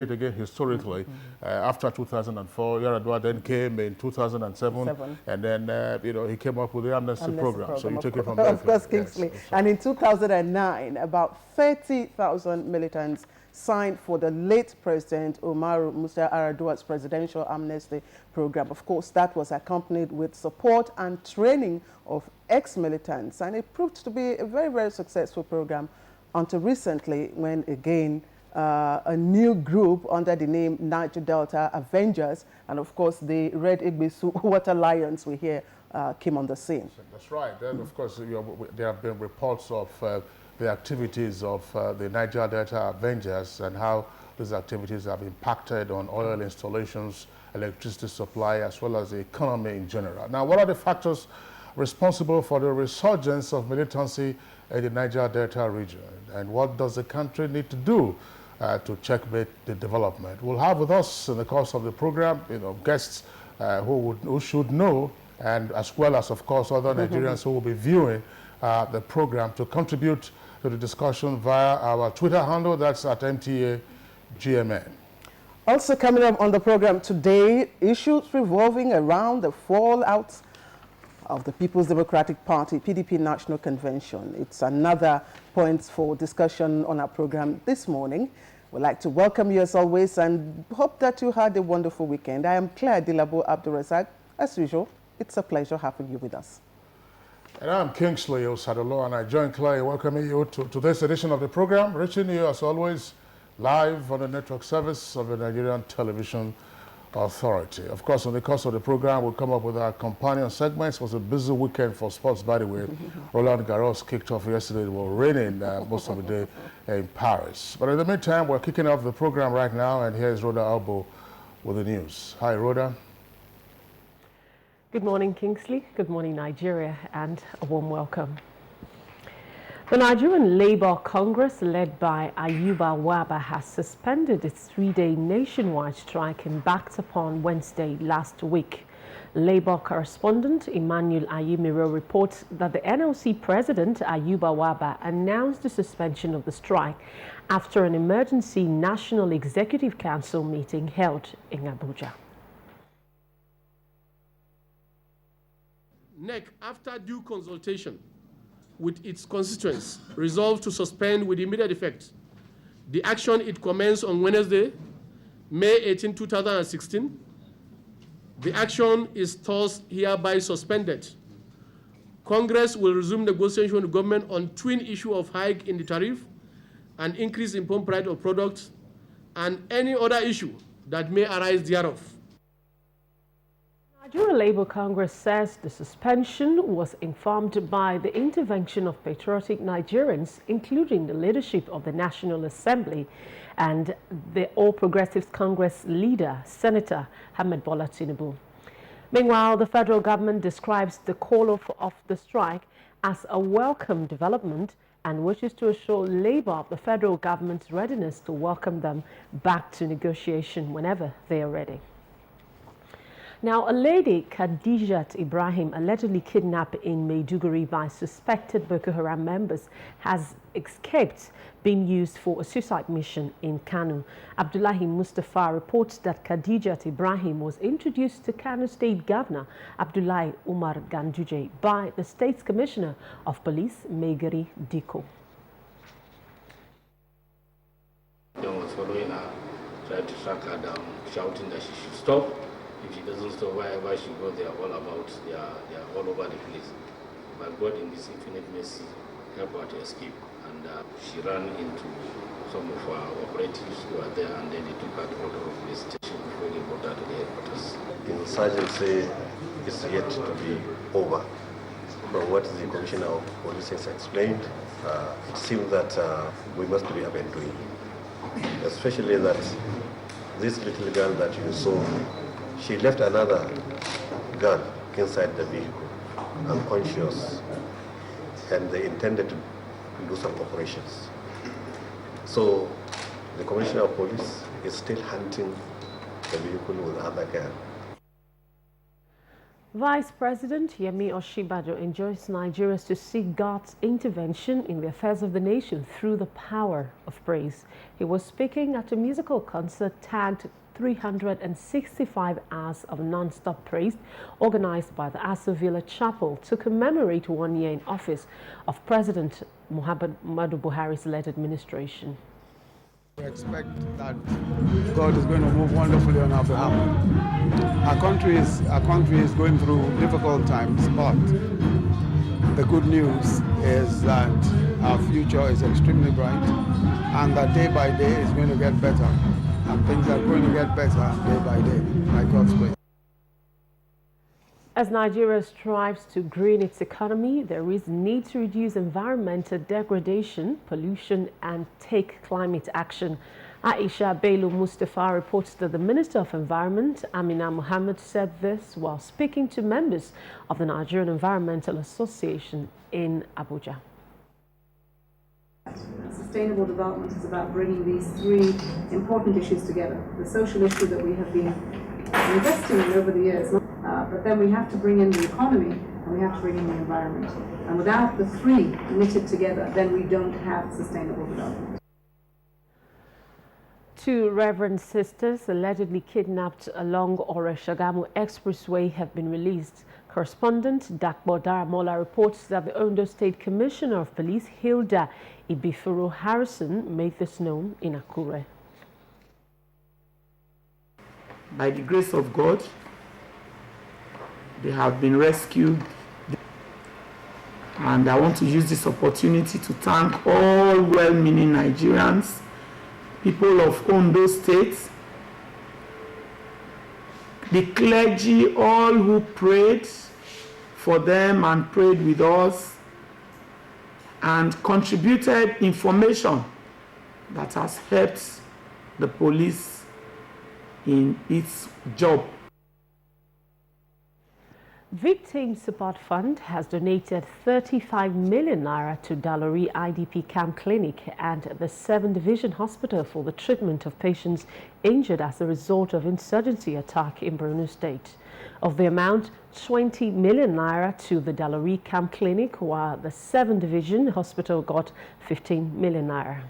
it again historically. After 2004, Yar'Adua then came in 2007, and then he came up with the amnesty program. So you take it from there. Of course, Kingsley. Yes, and in 2009, about 30,000 militants signed for the late President Umaru Musa Yar'Adua's presidential amnesty program. Of course, that was accompanied with support and training of ex-militants, and it proved to be a very, very successful program until recently, when again a new group under the name Niger Delta Avengers, and of course the Red Igbisu Water Lions we hear came on the scene. That's right. Then of course there have been reports of the activities of the Niger Delta Avengers and how these activities have impacted on oil installations, electricity supply, as well as the economy in general. Now, what are the factors responsible for the resurgence of militancy in the Niger Delta region, and what does the country need to do to the development? We'll have with us in the course of the program, guests who should know, and as well as, of course, other Nigerians who will be viewing the program to contribute to the discussion via our Twitter handle, that's at MTAGMN. Also coming up on the program today, issues revolving around the fallout of the People's Democratic Party, PDP National Convention. It's another point for discussion on our program this morning. We'd like to welcome you as always and hope that you had a wonderful weekend. I am Claire Dilabo Abdulrazak. As usual, it's a pleasure having you with us. And I'm Kingsley Osadolo, and I join Claire welcoming you to this edition of the program, reaching you as always live on the network service of the Nigerian Television Authority. Of course, in the course of the program, we'll come up with our companion segments. It was a busy weekend for sports, by the way. Roland Garros kicked off yesterday. It was raining most of the day in Paris. But in the meantime, we're kicking off the program right now, and here's Rhoda Albo with the news. Hi, Rhoda. Good morning, Kingsley. Good morning, Nigeria, and a warm welcome. The Nigerian Labour Congress, led by Ayuba Waba, has suspended its three-day nationwide strike embarked upon Wednesday last week. Labour correspondent Emmanuel Ayimiro reports that the NLC president, Ayuba Waba, announced the suspension of the strike after an emergency National Executive Council meeting held in Abuja. NEC, after due consultation with its constituents, resolved to suspend with immediate effect the action it commenced on Wednesday, May 18, 2016. The action is thus hereby suspended. Congress will resume negotiation with the government on twin issue of hike in the tariff, an increase in pump price of products, and any other issue that may arise thereof. Nigeria Labour Congress says the suspension was informed by the intervention of patriotic Nigerians, including the leadership of the National Assembly and the All Progressives Congress leader, Senator Ahmed Bola Tinubu. Meanwhile, the federal government describes the call of the strike as a welcome development and wishes to assure Labour of the federal government's readiness to welcome them back to negotiation whenever they are ready. Now, a lady, Khadijat Ibrahim, allegedly kidnapped in Maiduguri by suspected Boko Haram members, has escaped being used for a suicide mission in Kano. Abdullahi Mustafa reports that Khadijat Ibrahim was introduced to Kano State Governor Abdullahi Umar Ganduje by the State's Commissioner of Police, Megari Diko. John was following her, tried to track her down, shouting that she should stop. If she doesn't stop, wherever she goes, they are all about, they are all over the place. But God, in His infinite mercy, helped her to escape. And she ran into some of our operatives who were there, and then they took her to the police station before they brought her to the headquarters. The insurgency is yet to be over. From what the Commissioner of Police has explained, it seems that we must be up and doing. Especially that this little girl that you saw, she left another gun inside the vehicle, unconscious, and they intended to do some operations. So the Commissioner of Police is still hunting the vehicle with other gun. Vice President Yemi Osinbajo enjoins Nigerians to seek God's intervention in the affairs of the nation through the power of praise. He was speaking at a musical concert tagged 365 hours of non-stop praise, organized by the Aso Villa Chapel to commemorate 1 year in office of President Muhammadu Buhari's led administration. We expect that God is going to move wonderfully on our behalf. Our country is going through difficult times, but the good news is that our future is extremely bright, and that day by day is going to get better, and things are going to get better day by day, by God's grace. As Nigeria strives to green its economy, there is need to reduce environmental degradation, pollution, and take climate action. Aisha Bello Mustafa reports that the Minister of Environment, Amina Mohammed, said this while speaking to members of the Nigerian Environmental Association in Abuja. Sustainable development is about bringing these three important issues together. The social issue that we have been investing in over the years, but then we have to bring in the economy and we have to bring in the environment. And without the three knitted together, then we don't have sustainable development. Two Reverend sisters allegedly kidnapped along Ore-Shagamu Expressway have been released. Correspondent Dakbo Daramola reports that the Ondo State Commissioner of Police, Hilda Ibifuru Harrison, made this known in Akure. By the grace of God, they have been rescued. And I want to use this opportunity to thank all well-meaning Nigerians, people of Ondo State, the clergy, all who prayed for them and prayed with us and contributed information that has helped the police in its job. Victim Support Fund has donated 35 million naira to Dalori IDP Camp Clinic and the 7th Division Hospital for the treatment of patients injured as a result of insurgency attack in Borno State. Of the amount, 20 million naira to the Dalori Camp Clinic, while the 7th Division Hospital got 15 million naira.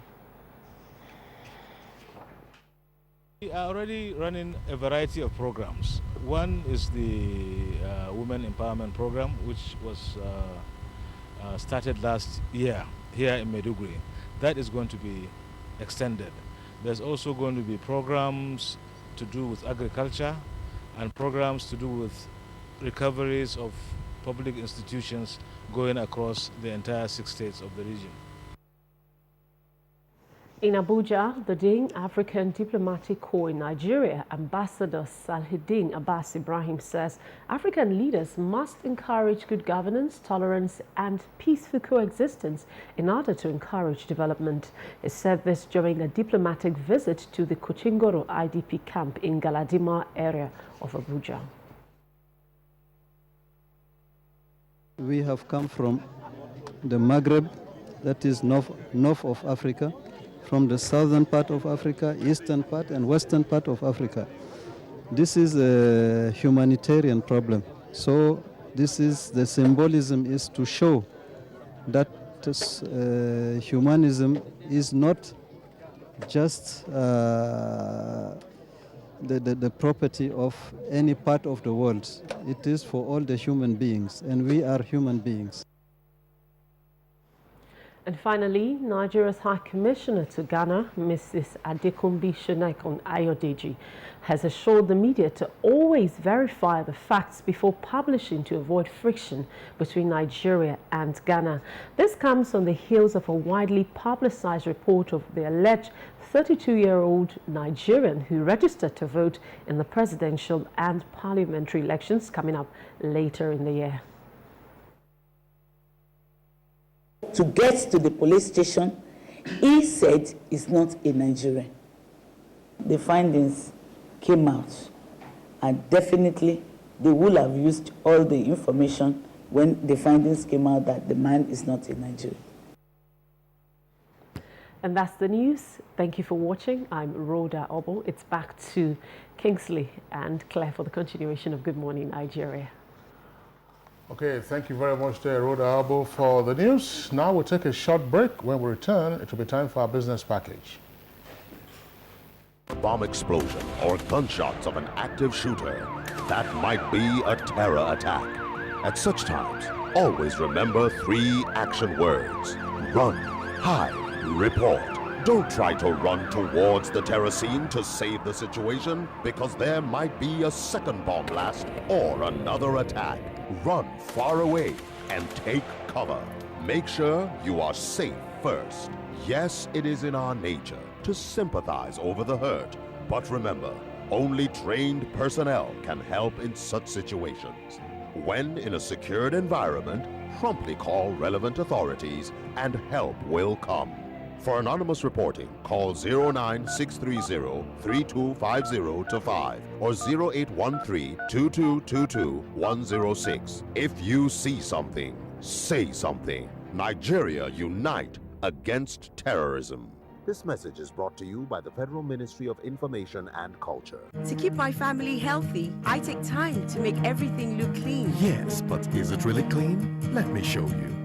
We are already running a variety of programs. One is the Women Empowerment Program, which was started last year here in Maiduguri. That is going to be extended. There's also going to be programs to do with agriculture and programs to do with recoveries of public institutions going across the entire 6 states of the region. In Abuja, the Dean African Diplomatic Corps in Nigeria, Ambassador Salhideen Abbas Ibrahim, says African leaders must encourage good governance, tolerance and peaceful coexistence in order to encourage development. He said this during a diplomatic visit to the Kuchingoro IDP camp in Galadima area of Abuja. We have come from the Maghreb, that is north of Africa, from the southern part of Africa, eastern part and western part of Africa. This is a humanitarian problem. So this is the symbolism is to show that humanism is not just the property of any part of the world. It is for all the human beings, and we are human beings. And finally, Nigeria's High Commissioner to Ghana, Mrs. Adekunbi Shonekon Ayodeji, has assured the media to always verify the facts before publishing to avoid friction between Nigeria and Ghana. This comes on the heels of a widely publicized report of the alleged 32-year-old Nigerian who registered to vote in the presidential and parliamentary elections coming up later in the year. To get to the police station, he said he's not a Nigerian. The findings came out, and definitely they will have used all the information when the findings came out that the man is not a Nigerian. And that's the news. Thank you for watching. I'm Rhoda Obo. It's back to Kingsley and Claire for the continuation of Good Morning Nigeria. Okay, thank you very much there, Rhoda Albo, for the news. Now we'll take a short break. When we return, it will be time for our business package. Bomb explosion or gunshots of an active shooter, that might be a terror attack. At such times, always remember 3 action words: run, hide, report. Don't try to run towards the terror scene to save the situation, because there might be a second bomb blast or another attack. Run far away and take cover. Make sure you are safe first. Yes, it is in our nature to sympathize over the hurt, but remember, only trained personnel can help in such situations. When in a secured environment, promptly call relevant authorities and help will come. For anonymous reporting, call 09630-3250-5 or 0813-2222-106. If you see something, say something. Nigeria unite against terrorism. This message is brought to you by the Federal Ministry of Information and Culture. To keep my family healthy, I take time to make everything look clean. Yes, but is it really clean? Let me show you.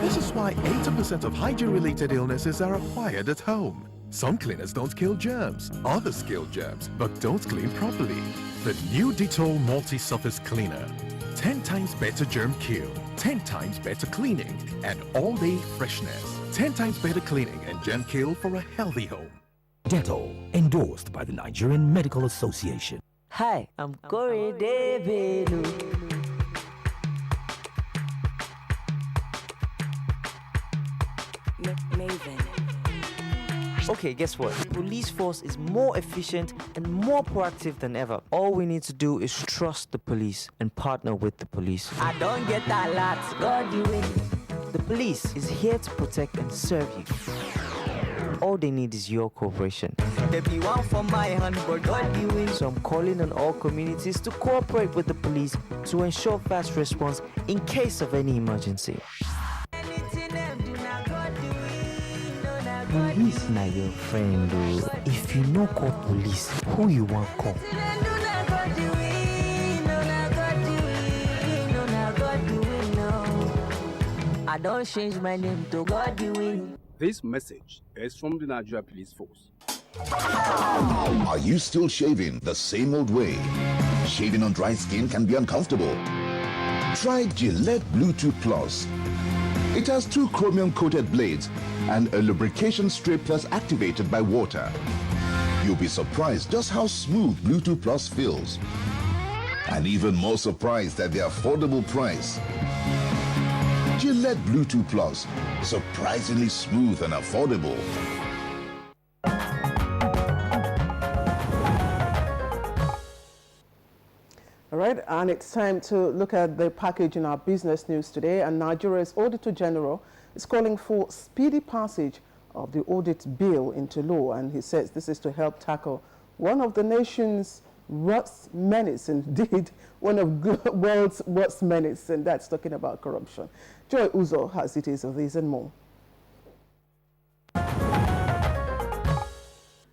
This is why 80% of hygiene-related illnesses are acquired at home. Some cleaners don't kill germs, others kill germs, but don't clean properly. The new Dettol Multi-Surface Cleaner. 10 times better germ kill, 10 times better cleaning, and all-day freshness. 10 times better cleaning and germ kill for a healthy home. Dettol, endorsed by the Nigerian Medical Association. Hi, I'm Corey David. Maven. Okay, guess what? The police force is more efficient and more proactive than ever. All we need to do is trust the police and partner with the police. I don't get that lot. God, you win. The police is here to protect and serve you. All they need is your cooperation. Baby, one for my hand, but God, you win. So I'm calling on all communities to cooperate with the police to ensure fast response in case of any emergency. Police na your friend, though. If you no call police, who you want call? I don't change my name to God you win. This message is from the Nigeria Police Force. Are you still shaving the same old way? Shaving on dry skin can be uncomfortable. Try Gillette Bluetooth Plus. It has 2 chromium-coated blades and a lubrication strip that's activated by water. You'll be surprised just how smooth Bluetooth Plus feels. And even more surprised at the affordable price. Gillette Bluetooth Plus, surprisingly smooth and affordable. All right, and it's time to look at the package in our business news today. And Nigeria's Auditor General is calling for speedy passage of the audit bill into law. And he says this is to help tackle one of the nation's worst menace, indeed, one of the world's worst menace, and that's talking about corruption. Joy Uzo has details of these and more.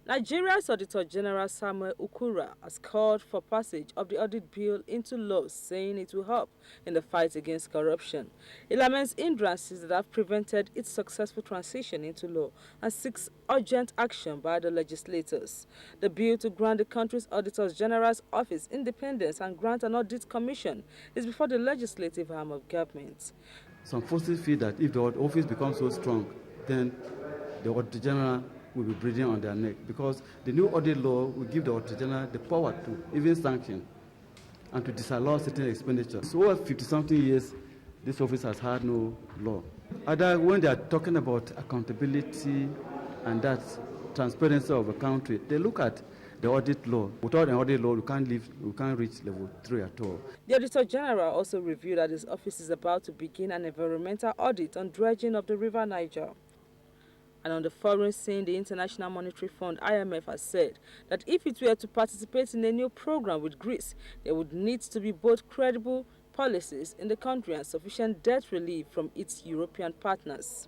Nigeria's Auditor General Samuel Ukura has called for passage of the audit bill into law, saying it will help in the fight against corruption. He laments hindrances that have prevented its successful transition into law and seeks urgent action by the legislators. The bill to grant the country's Auditor General's office independence and grant an audit commission is before the legislative arm of government. Some forces feel that if the office becomes so strong, then the Auditor General will be breathing on their neck, because the new audit law will give the Auditor General the power to even sanction and to disallow certain expenditures. So over 50-something years, this office has had no law. Either when they are talking about accountability and that transparency of a country, they look at the audit law. Without an audit law, we can't reach level 3 at all. The Auditor General also revealed that his office is about to begin an environmental audit on dredging of the river Niger. And on the foreign scene, the International Monetary Fund, IMF, has said that if it were to participate in a new program with Greece, there would need to be both credible policies in the country and sufficient debt relief from its European partners.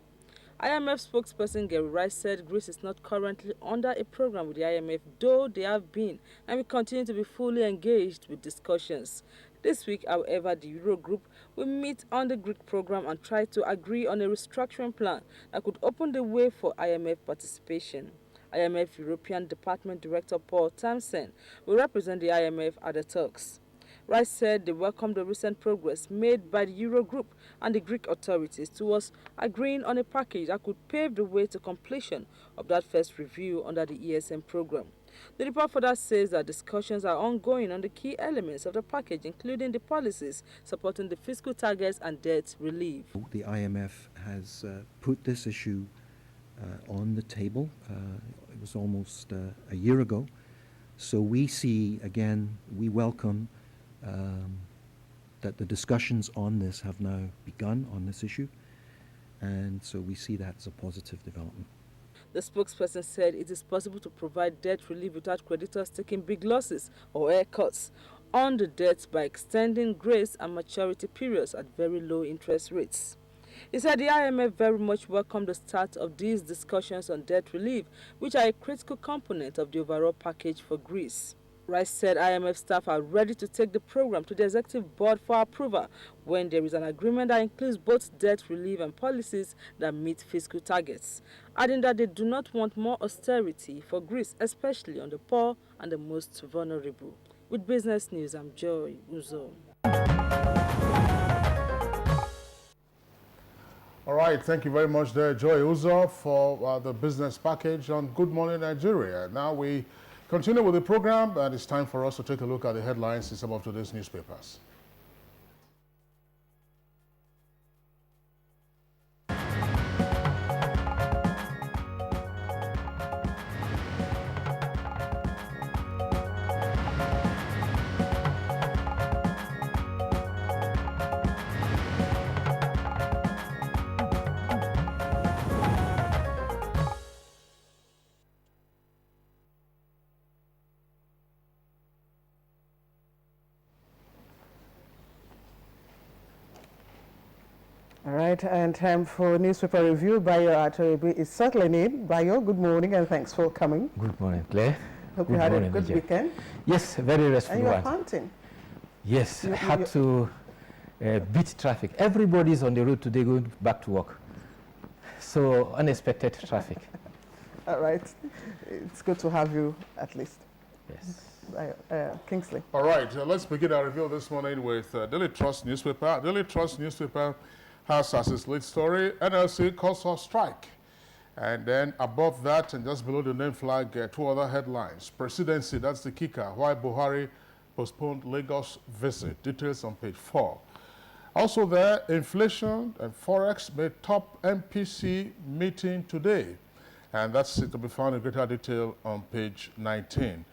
IMF spokesperson Gary Rice said Greece is not currently under a program with the IMF, though they have been and will continue to be fully engaged with discussions. This week, however, the Eurogroup will meet on the Greek program and try to agree on a restructuring plan that could open the way for IMF participation. IMF European Department Director Paul Tamsen will represent the IMF at the talks. Rice said they welcomed the recent progress made by the Eurogroup and the Greek authorities towards agreeing on a package that could pave the way to completion of that first review under the ESM program. The report further says that discussions are ongoing on the key elements of the package, including the policies supporting the fiscal targets and debt relief. The IMF has put this issue on the table. It was almost a year ago. So we see, again, we welcome that the discussions on this have now begun on this issue, and so we see that as a positive development. The spokesperson said it is possible to provide debt relief without creditors taking big losses or haircuts on the debt by extending grace and maturity periods at very low interest rates. He said the IMF very much welcomed the start of these discussions on debt relief, which are a critical component of the overall package for Greece. Rice said IMF staff are ready to take the program to the executive board for approval when there is an agreement that includes both debt relief and policies that meet fiscal targets, adding that they do not want more austerity for Greece, especially on the poor and the most vulnerable. With Business News, I'm Joy Uzo. All right, thank you very much there, Joy Uzo, for the business package on Good Morning Nigeria. Now we continue with the program, and it's time for us to take a look at the headlines in some of today's newspapers. All right, and time for newspaper review. Bayo Atoyebi is settling in. Bayo, good morning and thanks for coming. Good morning, Claire. Hope you had a good weekend. Yes, very restful. And you're hunting. Yes, I had to beat traffic. Everybody's on the road today going back to work. So unexpected traffic. All right, it's good to have you at least. Yes. Kingsley. All right, let's begin our review this morning with Daily Trust newspaper. Daily Trust newspaper has as its lead story, NLC calls for strike. And then above that, and just below the name flag, two other headlines. Presidency, that's the kicker. Why Buhari postponed Lagos visit. Details on page 4. Also there, inflation and Forex made top MPC meeting today. And that's to be found in greater detail on page 19.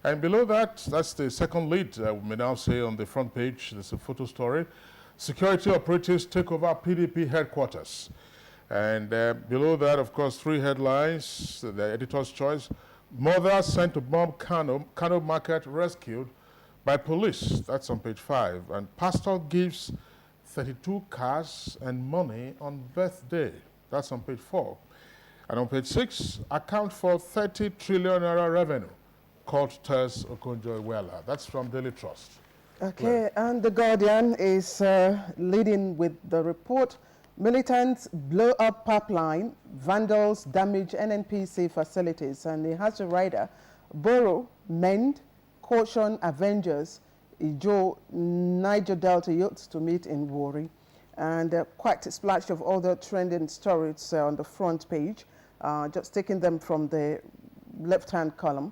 And below that, that's the second lead, we may now say on the front page. There's a photo story. Security operatives take over PDP headquarters. And below that, of course, three headlines, the editor's choice. Mother sent to bomb Kano market rescued by police. That's on page 5. And pastor gives 32 cars and money on birthday. That's on page 4. And on page 6, account for 30 trillion naira revenue. Court tells Okonjo-Iweala. That's from Daily Trust. Okay, and The Guardian is leading with the report. Militants blow up pipeline, vandals damage NNPC facilities, and it has a rider, borrow, mend, caution Avengers, Ijo, Niger Delta youths to meet in Warri. And quite a splash of other trending stories on the front page, just taking them from the left-hand column.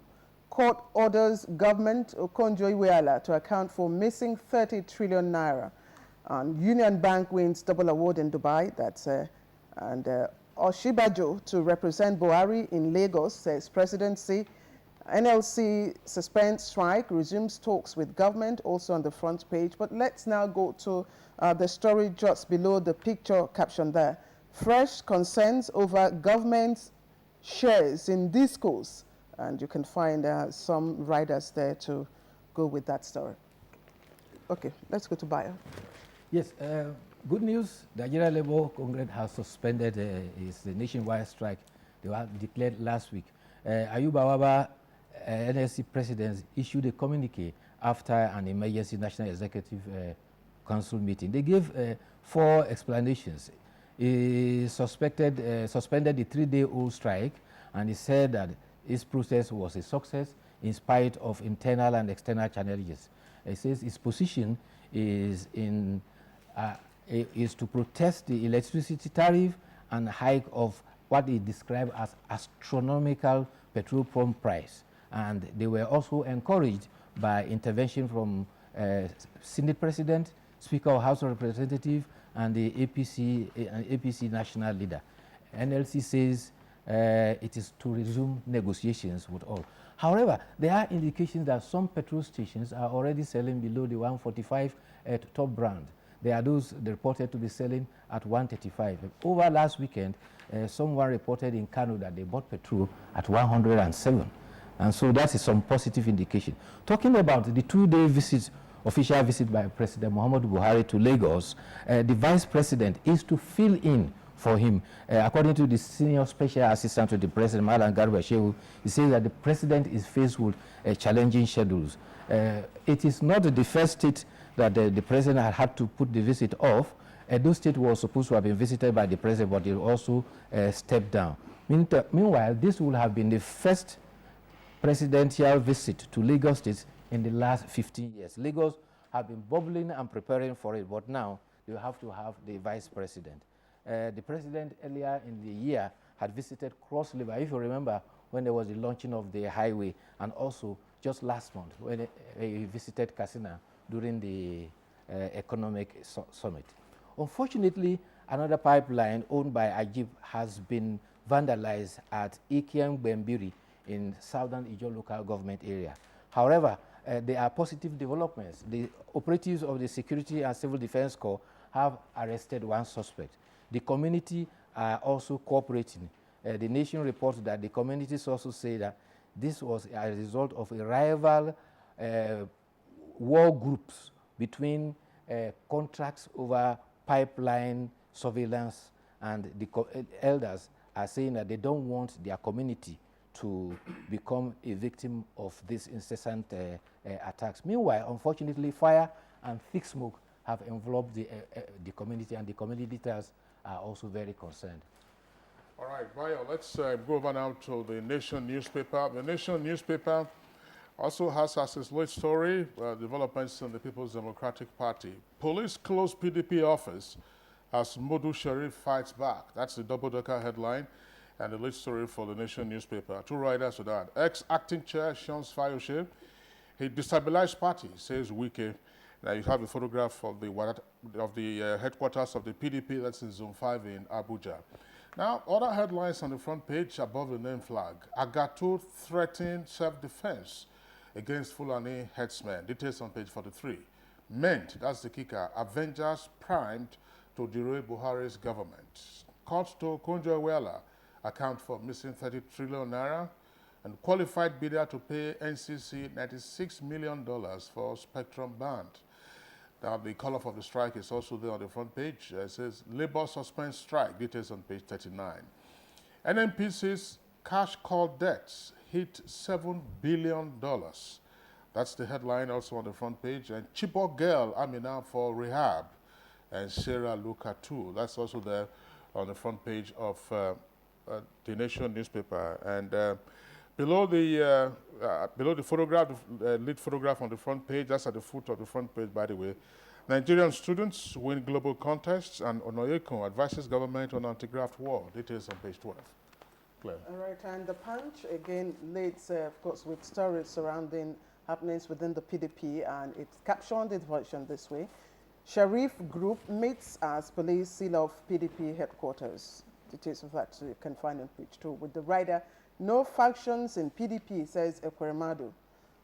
Court orders government Okonjo-Iweala to account for missing 30 trillion naira. And Union Bank wins double award in Dubai. That's and Oshibajo to represent Buhari in Lagos, says presidency. NLC suspends strike, resumes talks with government, also on the front page. But let's now go to the story just below the picture caption there. Fresh concerns over government's shares in discourse. And you can find some writers there to go with that story. Okay, let's go to Bayo. Yes, Good news, the Nigeria Labour Congress has suspended its nationwide strike they were declared last week. Ayuba Waba, NSC president, issued a communique after an emergency National Executive Council meeting. They gave 4 explanations. He suspended the 3-day-old strike, and he said that his process was a success in spite of internal and external challenges. He says his position is to protest the electricity tariff and hike of what he described as astronomical petrol pump price. And they were also encouraged by intervention from Senate President, Speaker of House of Representatives, and the APC national leader. NLC says it is to resume negotiations with all. However, there are indications that some petrol stations are already selling below the 145 at top brand. There are those reported to be selling at 135. Over last weekend, someone reported in Kano that they bought petrol at 107. And so that is some positive indication. Talking about the 2-day visit, official visit by President Muhammadu Buhari to Lagos, the Vice President is to fill in for him. According to the Senior Special Assistant to the President, Malam Garba Shehu, he says that the President is faced with challenging schedules. It is not the first state that the President had to put the visit off. Edo State was supposed to have been visited by the President, but he also stepped down. Meanwhile, this will have been the first presidential visit to Lagos State in the last 15 years. Lagos have been bubbling and preparing for it, but now they have to have the Vice President. The President earlier in the year had visited Cross River, if you remember, when there was the launching of the highway, and also just last month when he visited Katsina during the economic summit. Unfortunately, another pipeline owned by Ajib has been vandalized at Ikiam Bembiri in southern Ijo local government area. However, there are positive developments. The operatives of the Security and Civil Defense Corps have arrested one suspect. The community are also cooperating. The Nation reports that the communities also say that this was a result of a rival war groups between contracts over pipeline surveillance, and the elders are saying that they don't want their community to become a victim of these incessant attacks. Meanwhile, unfortunately, fire and thick smoke have enveloped the community, and the community leaders are also very concerned. All right, Bayo, let's go over now to the Nation newspaper. The Nation newspaper also has as its lead story developments in the People's Democratic Party. Police close PDP office as Modu Sharif fights back. That's the double-decker headline and the lead story for the Nation newspaper. 2 writers to that. Ex-acting chair Shons Fayoshe, he destabilized party, says Wike. Now you have a photograph of the headquarters of the PDP, that's in Zone 5 in Abuja. Now, other headlines on the front page above the name flag. Agato threatened self-defense against Fulani headsmen. Details on page 43. Meant, that's the kicker, Avengers primed to derail Buhari's government. Court to Konjo-Iweala account for missing 30 trillion naira, and qualified bidder to pay NCC $96 million for Spectrum band. Now, the color of the strike is also there on the front page. It says, Labour suspends strike. Details on page 39. NNPC's cash call debts hit $7 billion. That's the headline also on the front page. And Chibok girl, Amina, for rehab. And Sarah Luka too. That's also there on the front page of the Nation newspaper. And below the photograph, the lead photograph on the front page, that's at the foot of the front page, by the way. Nigerian students win global contests, and Onoyekun advises government on anti-graft war. Details on page 12. Claire. All right, and the Punch again leads, of course, with stories surrounding happenings within the PDP, and it's captioned its version this way. Sharif Group meets as police seal off PDP headquarters. Details of that you can find on page 2 with the rider. No factions in PDP, says Ekweremadu.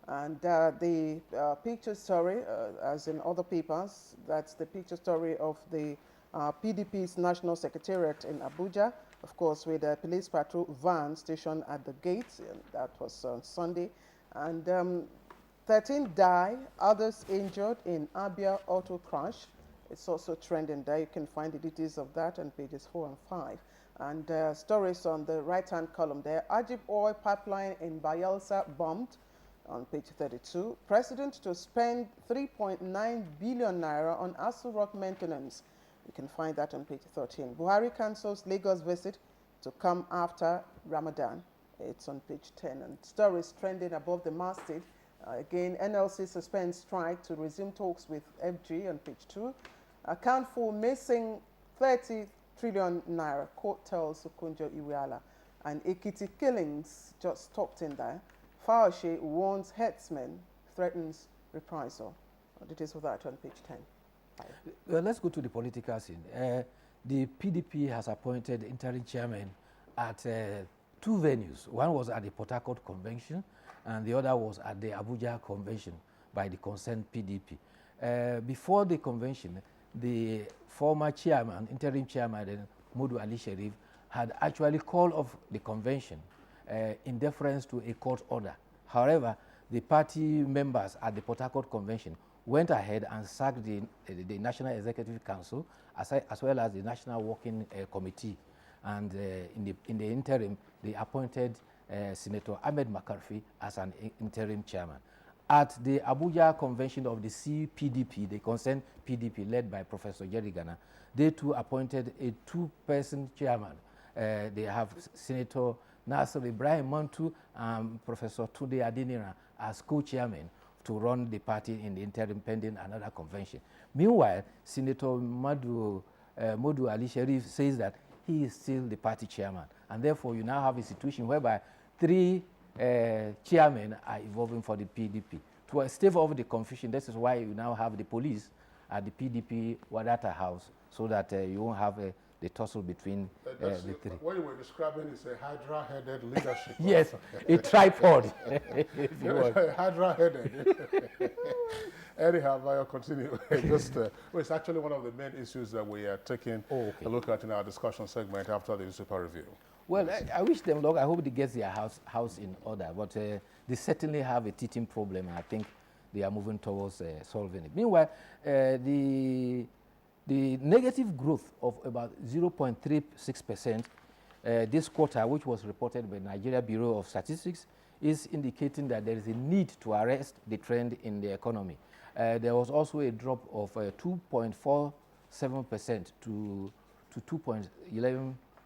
And the picture story, as in other papers, that's the picture story of the PDP's National Secretariat in Abuja, of course, with a police patrol van stationed at the gate. That was on Sunday. And 13 die, others injured in Abia auto crash. It's also trending there. You can find the details of that on pages 4 and 5. And stories on the right-hand column there. Ajib oil pipeline in Bayelsa bombed on page 32. President to spend 3.9 billion naira on Asu Rock maintenance. You can find that on page 13. Buhari cancels Lagos visit to come after Ramadan. It's on page 10. And stories trending above the masthead. Again, NLC suspends strike to resume talks with FG on page 2. Account for missing 30 trillion naira, court tells Okonjo Iweala. And Ekiti killings just stopped in there. Fauci warns headsmen, threatens reprisal. Details of that on page 10. Let's go to the political scene. The PDP has appointed interim chairman at 2 venues. One was at the Port Harcourt Convention, and the other was at the Abuja Convention by the concerned PDP. Before the convention, the former chairman, interim chairman, Modu Ali Sharif, had actually called off the convention in deference to a court order. However, the party members at the Port Harcourt Convention went ahead and sacked the National Executive Council as well as the National Working Committee. And in the interim, they appointed Senator Ahmed McCarthy as an interim chairman. At the Abuja Convention of the CPDP, the concerned PDP led by Professor Jerry Gana, they too appointed a 2-person chairman. They have Senator Nasser Ibrahim Mantu and Professor Tunde Adinira as co-chairmen to run the party in the interim pending another convention. Meanwhile, Senator Modu Ali Sharif says that he is still the party chairman, and therefore you now have a situation whereby 3 chairmen are evolving for the PDP. To stave off the confusion, this is why you now have the police at the PDP Wadata House, so that you won't have the tussle between the 3. What you were describing is a hydra-headed leadership. Yes, a tripod. If you want. Hydra-headed. Anyhow, I'll continue. It's actually one of the main issues that we are taking a look at in our discussion segment after the newspaper review. Well, I wish them luck. I hope they get their house in order. But they certainly have a teething problem, and I think they are moving towards solving it. Meanwhile, the negative growth of about 0.36% this quarter, which was reported by Nigeria Bureau of Statistics, is indicating that there is a need to arrest the trend in the economy. There was also a drop of 2.47% to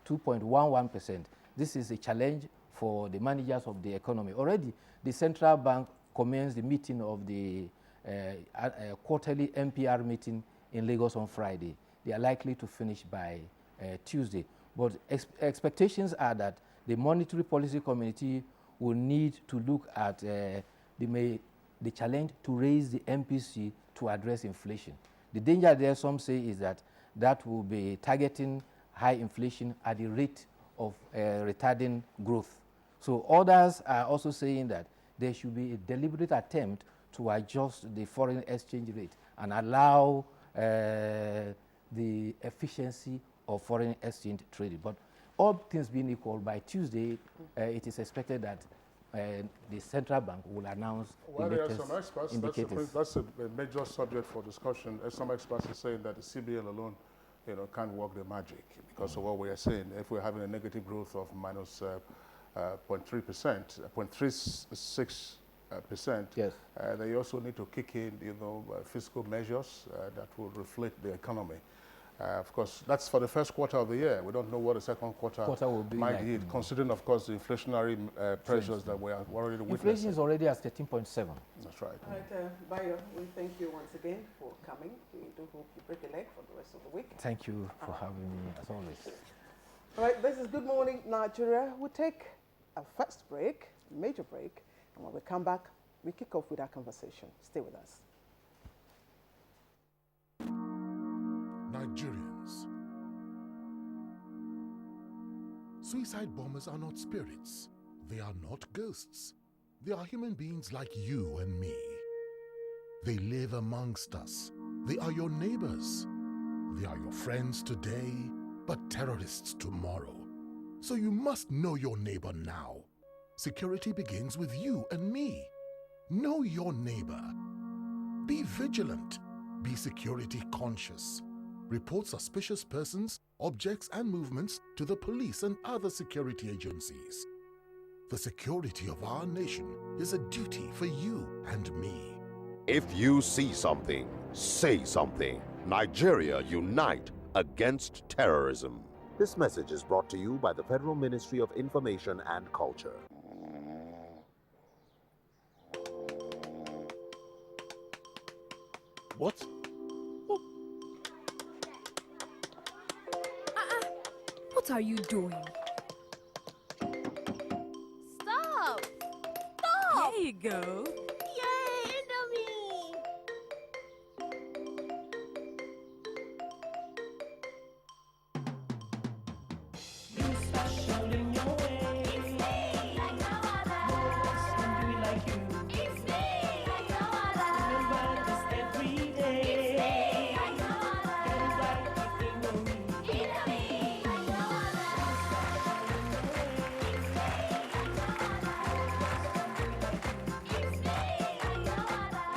2.11% This is a challenge for the managers of the economy. Already, the central bank commenced the meeting of the quarterly MPR meeting in Lagos on Friday. They are likely to finish by Tuesday. But expectations are that the Monetary Policy Committee will need to look at the challenge to raise the MPC to address inflation. The danger there, some say, is that that will be targeting high inflation at the rate of retarding growth. So others are also saying that there should be a deliberate attempt to adjust the foreign exchange rate and allow the efficiency of foreign exchange trading. But all things being equal, by Tuesday, it is expected that the central bank will announce the latest indicators. That's a major subject for discussion. Some experts are saying that the CBN alone, can't work the magic because of what we are saying. If we're having a negative growth of minus 0.3%, 0.36%, yes. They also need to kick in, fiscal measures that will reflect the economy. Of course, that's for the first quarter of the year. We don't know what the second quarter will be might like, be, considering, of course, the inflationary pressures that we are already witnessing. Inflation is already at 13.7. That's right. All right, Bayo, we thank you once again for coming. We do hope you break a leg for the rest of the week. Thank you for having me, as always. All right, this is Good Morning Nigeria. We'll take a first break, a major break, and when we come back, we kick off with our conversation. Stay with us. Nigerians. Suicide bombers are not spirits. They are not ghosts. They are human beings like you and me. They live amongst us. They are your neighbors. They are your friends today, but terrorists tomorrow. So you must know your neighbor now. Security begins with you and me. Know your neighbor. Be vigilant. be security conscious. Report suspicious persons, objects, and movements to the police and other security agencies. The security of our nation is a duty for you and me. If you see something, say something. Nigeria, unite against terrorism. This message is brought to you by the Federal Ministry of Information and Culture. What? What are you doing? Stop! Stop! There you go. Yay, Indomie!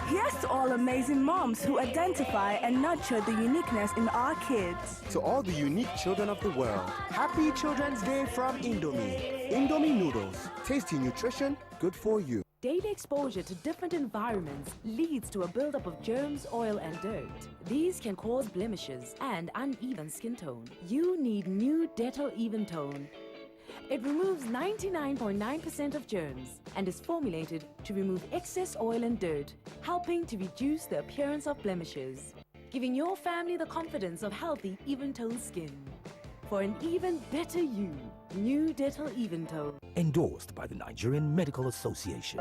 Here's to all amazing moms who identify and nurture the uniqueness in our kids. To all the unique children of the world, happy Children's Day from Indomie. Indomie noodles, tasty nutrition, good for you. Daily exposure to different environments leads to a buildup of germs, oil, and dirt. These can cause blemishes and uneven skin tone. You need new Dettol Even Tone. It removes 99.9% of germs and is formulated to remove excess oil and dirt, helping to reduce the appearance of blemishes, giving your family the confidence of healthy, even-toned skin. For an even better you, new Dettol Even Tone. Endorsed by the Nigerian Medical Association.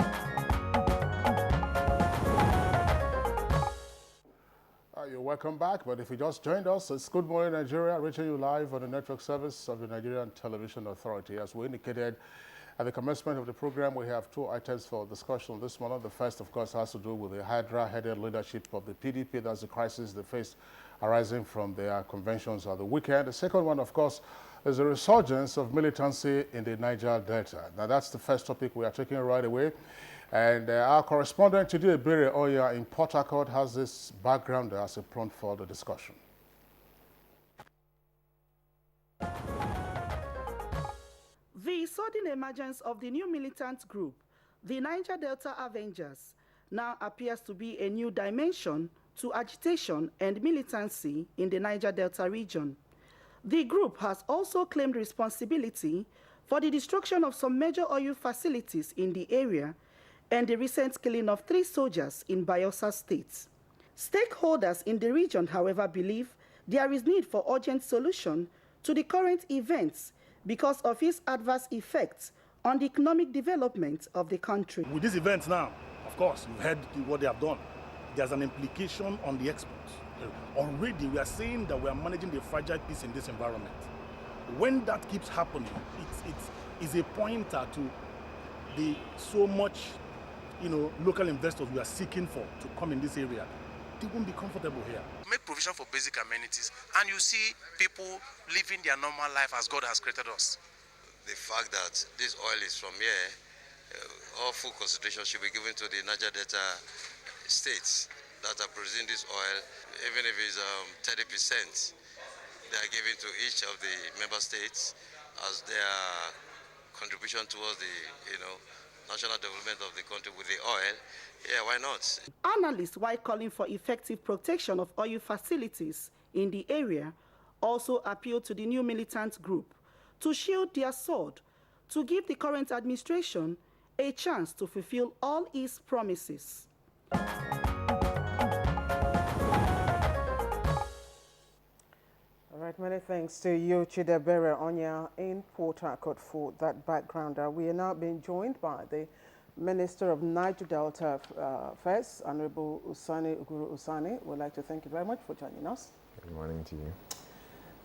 You're welcome back, but if you just joined us, it's Good Morning Nigeria, reaching you live on the network service of the Nigerian Television Authority. As we indicated at the commencement of the program, we have two items for discussion this morning. The first, of course, has to do with the Hydra-headed leadership of the PDP. That's the crisis they faced arising from their conventions at the weekend. The second one, of course, is the resurgence of militancy in the Niger Delta. Now, that's the first topic we are taking right away. And our correspondent today, Bere Oya in Port Harcourt, has this background as a prompt for the discussion. The sudden emergence of the new militant group, the Niger Delta Avengers, now appears to be a new dimension to agitation and militancy in the Niger Delta region. The group has also claimed responsibility for the destruction of some major oil facilities in the area and the recent killing of 3 soldiers in Bayelsa State. Stakeholders in the region, however, believe there is need for urgent solution to the current events because of its adverse effects on the economic development of the country. With these events now, of course, you've heard what they have done. There's an implication on the exports. Already, we are saying that we are managing the fragile peace in this environment. When that keeps happening, it's a pointer to the so much local investors we are seeking for to come in this area. They won't be comfortable here. Make provision for basic amenities, and you see people living their normal life as God has created us. The fact that this oil is from here, all full consideration should be given to the Niger Delta states that are producing this oil, even if it's 30%, they are given to each of the member states as their contribution towards the national development of the country with the oil. Yeah, why not? Analysts, while calling for effective protection of oil facilities in the area, also appeal to the new militant group to shield their sword, to give the current administration a chance to fulfill all its promises. All right, many thanks to you, Chidebere Onya in Port Harcourt for that background. We are now being joined by the Minister of Niger Delta Affairs, Honorable Usani Uguru Usani. We'd like to thank you very much for joining us. Good morning to you.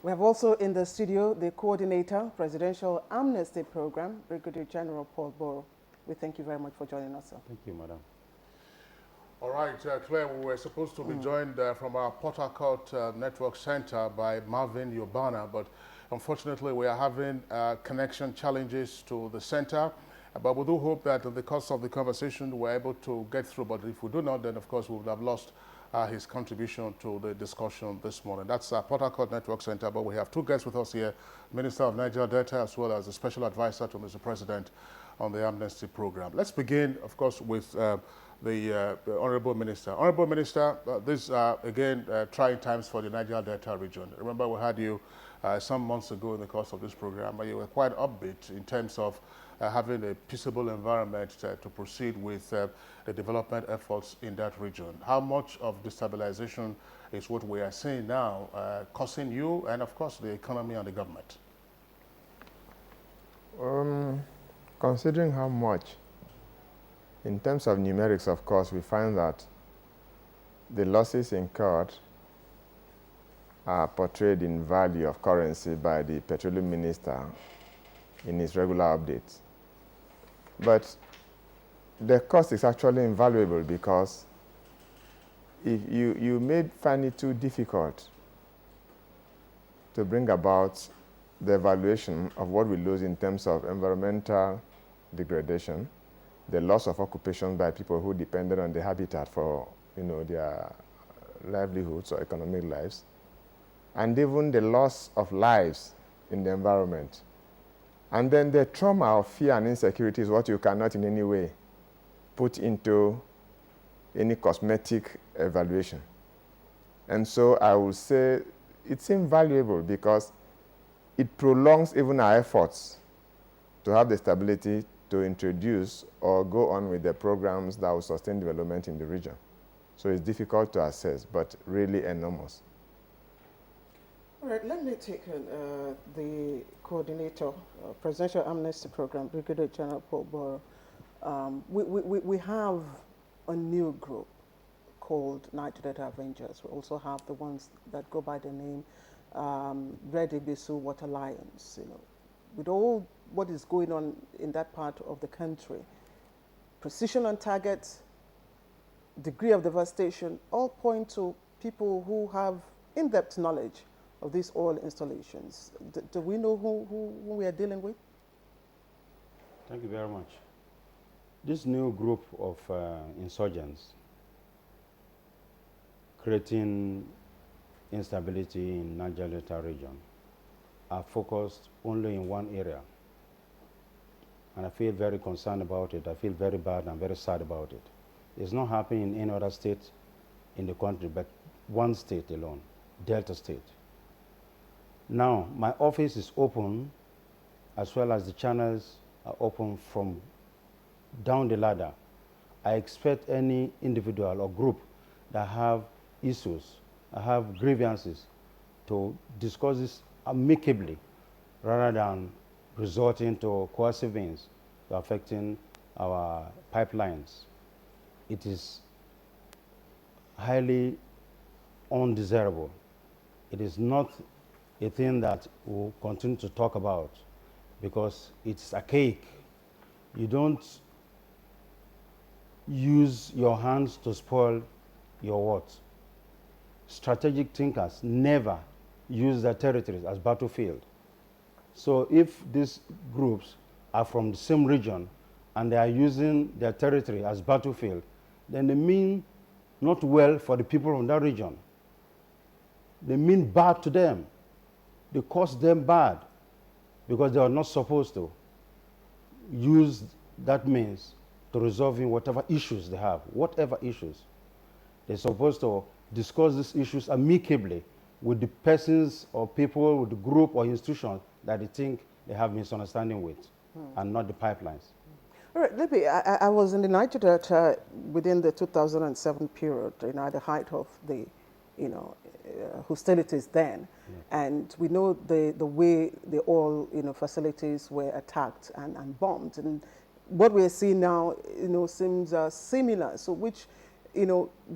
We have also in the studio the Coordinator, Presidential Amnesty Program, Brigadier General Paul Boro. We thank you very much for joining us, sir. Thank you, Madam. All right, Claire, we were supposed to be joined from our Port Harcourt Network Center by Marvin Yobana, but unfortunately we are having connection challenges to the center. But we do hope that in the course of the conversation we're able to get through. But if we do not, then of course we would have lost his contribution to the discussion this morning. That's Port Harcourt Network Center, but we have two guests with us here, Minister of Niger Delta as well as the Special Advisor to Mr. President on the amnesty program. Let's begin, of course, with the Honorable Minister. Honorable Minister, these are, again, trying times for the Niger Delta region. Remember, we had you some months ago in the course of this program, but you were quite upbeat in terms of having a peaceable environment to proceed with the development efforts in that region. How much of destabilization is what we are seeing now causing you and, of course, the economy and the government? Considering how much, in terms of numerics, of course, we find that the losses incurred are portrayed in value of currency by the Petroleum Minister in his regular updates. But the cost is actually invaluable because if you may find it too difficult to bring about the evaluation of what we lose in terms of environmental degradation, the loss of occupation by people who depended on the habitat for their livelihoods or economic lives, and even the loss of lives in the environment. And then the trauma of fear and insecurity is what you cannot in any way put into any cosmetic evaluation. And so I would say it's invaluable because it prolongs even our efforts to have the stability to introduce or go on with the programs that will sustain development in the region. So it's difficult to assess, but really enormous. All right, let me take the coordinator, Presidential Amnesty Program, Brigadier General Paul Borough. We have a new group called Niger Delta Avengers. We also have the ones that go by the name Red Ibisu Water Lions. With all what is going on in that part of the country, precision on target, degree of devastation, all point to people who have in-depth knowledge of these oil installations. Do we know who we are dealing with? Thank you very much. This new group of insurgents creating instability in Niger Delta region are focused only in one area. And I feel very concerned about it. I feel very bad and very sad about it. It's not happening in any other state in the country, but one state alone, Delta State. Now, my office is open, as well as the channels are open from down the ladder. I expect any individual or group that have issues, have grievances, to discuss this amicably rather than resorting to coercive means to affecting our pipelines. It is highly undesirable. It is not a thing that we'll continue to talk about because it's archaic. You don't use your hands to spoil your what? Strategic thinkers never use their territories as battlefield. So if these groups are from the same region and they are using their territory as battlefield, then they mean not well for the people from that region. They mean bad to them. They cause them bad because they are not supposed to use that means to resolving whatever issues they have, whatever issues. They're supposed to discuss these issues amicably with the persons or people, with the group or institution that they think they have misunderstanding with, and not the pipelines. All right, Libby, I was in the Niger Delta within the 2007 period, at the height of the, hostilities then. And we know the way the oil, facilities were attacked and bombed. And what we're seeing now, seems similar. So which,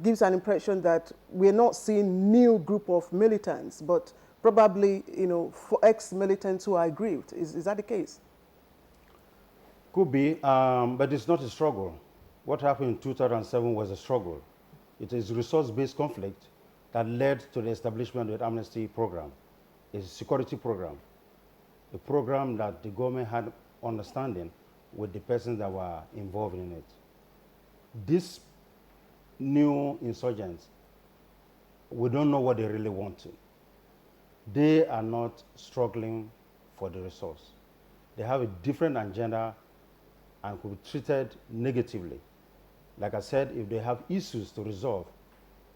gives an impression that we're not seeing new group of militants, but probably, for ex-militants who are aggrieved. Is that the case? Could be, but it's not a struggle. What happened in 2007 was a struggle. It is resource-based conflict that led to the establishment of the amnesty program. It's a security program, a program that the government had understanding with the persons that were involved in it. These new insurgents we don't know what they really want. They are not struggling for the resource. They have a different agenda and could be treated negatively. Like I said, if they have issues to resolve,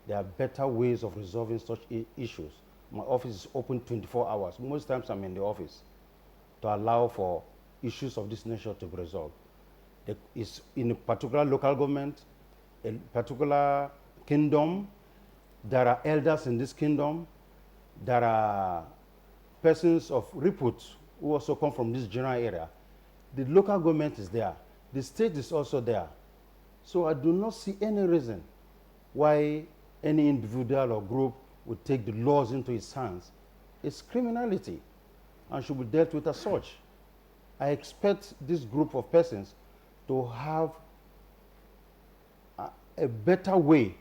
there are better ways of resolving such issues. My office is open 24 hours. Most times I'm in the office to allow for issues of this nature to be resolved. It's in a particular local government, a particular kingdom, there are elders in this kingdom, there are persons of repute who also come from this general area. The local government is there. The state is also there. So I do not see any reason why any individual or group would take the laws into its hands. It's criminality and should be dealt with as such. I expect this group of persons to have a better way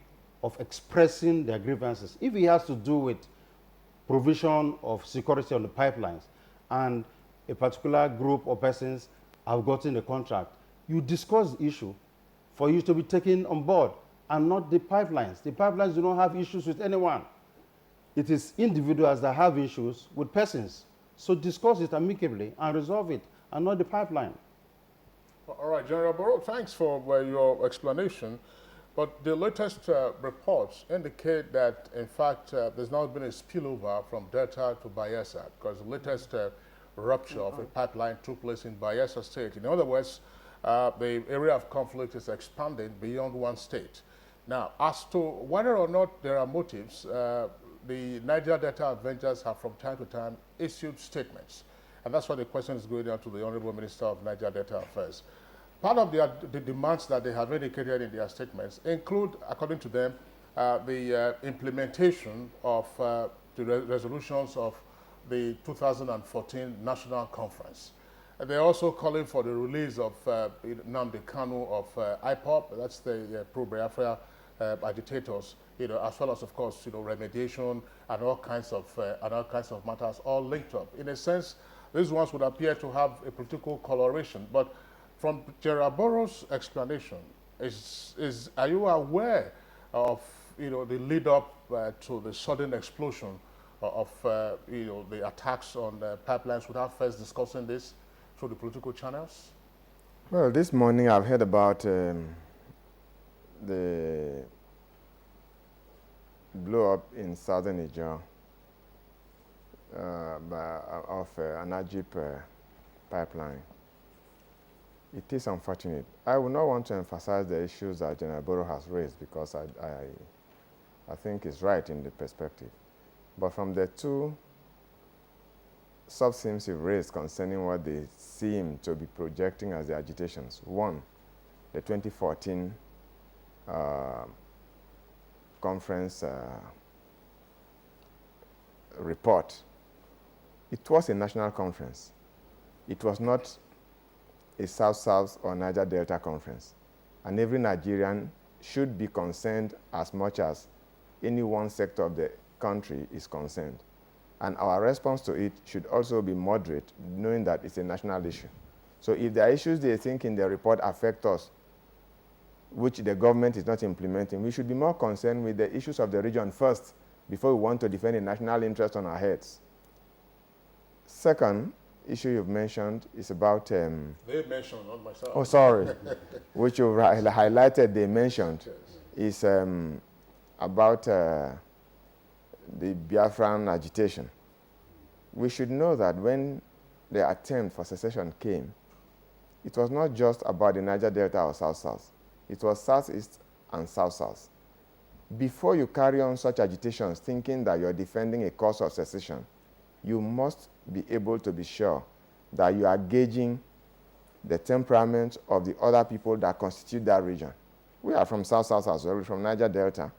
of expressing their grievances. If it has to do with provision of security on the pipelines and a particular group of persons have gotten a contract, you discuss the issue for you to be taken on board and not the pipelines. The pipelines do not have issues with anyone. It is individuals that have issues with persons. So discuss it amicably and resolve it, and not the pipeline. All right, General Barrow, thanks for your explanation. But the latest reports indicate that, in fact, there's now been a spillover from Delta to Bayelsa, because the latest rupture of a pipeline took place in Bayelsa State. In other words, the area of conflict is expanding beyond one state. Now, as to whether or not there are motives, the Niger Delta Avengers have from time to time issued statements. And that's why the question is going down to the Honorable Minister of Niger Delta Affairs. Part of the demands that they have indicated in their statements include, according to them, the implementation of the resolutions of the 2014 National Conference. They're also calling for the release of Nnamdi Kanu of IPOB, that's the pro-Biafra agitators, as well as, of course, remediation and all kinds of matters all linked up. In a sense, these ones would appear to have a political coloration, but from Gerald Barrow's explanation, are you aware of the lead up to the sudden explosion of the attacks on pipelines without first discussing this through the political channels? Well, this morning I've heard about the blow up in southern Niger of an Ajib pipeline. It is unfortunate. I would not want to emphasize the issues that General Barrow has raised, because I think it's right in the perspective. But from the two sub-themes you've raised concerning what they seem to be projecting as the agitations, one, the 2014 conference report. It was a national conference. It was not a South-South or Niger Delta conference. And every Nigerian should be concerned as much as any one sector of the country is concerned. And our response to it should also be moderate, knowing that it's a national issue. So if there are issues they think in their report affect us, which the government is not implementing, we should be more concerned with the issues of the region first, before we want to defend a national interest on our heads. Second issue you've mentioned is about... They mentioned, not myself. Oh, sorry. Which you've highlighted, they mentioned, is about the Biafran agitation. We should know that when the attempt for secession came, it was not just about the Niger Delta or South-South. It was South-East and South-South. Before you carry on such agitations thinking that you're defending a cause of secession, you must be able to be sure that you are gauging the temperament of the other people that constitute that region. We are from South-South as well, from Niger Delta.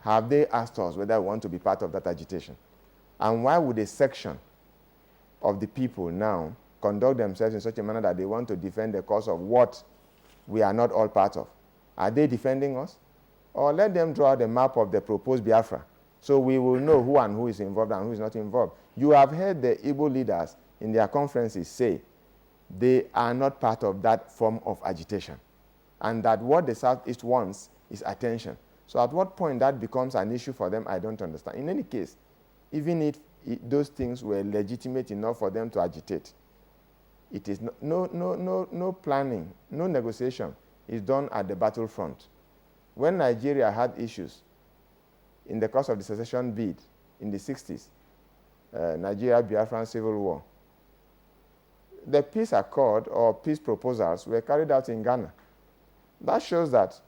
Have they asked us whether we want to be part of that agitation? And why would a section of the people now conduct themselves in such a manner that they want to defend the cause of what we are not all part of? Are they defending us? Or let them draw the map of the proposed Biafra, so we will know who and who is involved and who is not involved. You have heard the Igbo leaders in their conferences say they are not part of that form of agitation, and that what the Southeast wants is attention. So at what point that becomes an issue for them, I don't understand. In any case, even if those things were legitimate enough for them to agitate, it is no planning, no negotiation is done at the battlefront. When Nigeria had issues in the course of the secession bid in the 60s, Nigeria-Biafran Civil War, the peace accord or peace proposals were carried out in Ghana. That shows that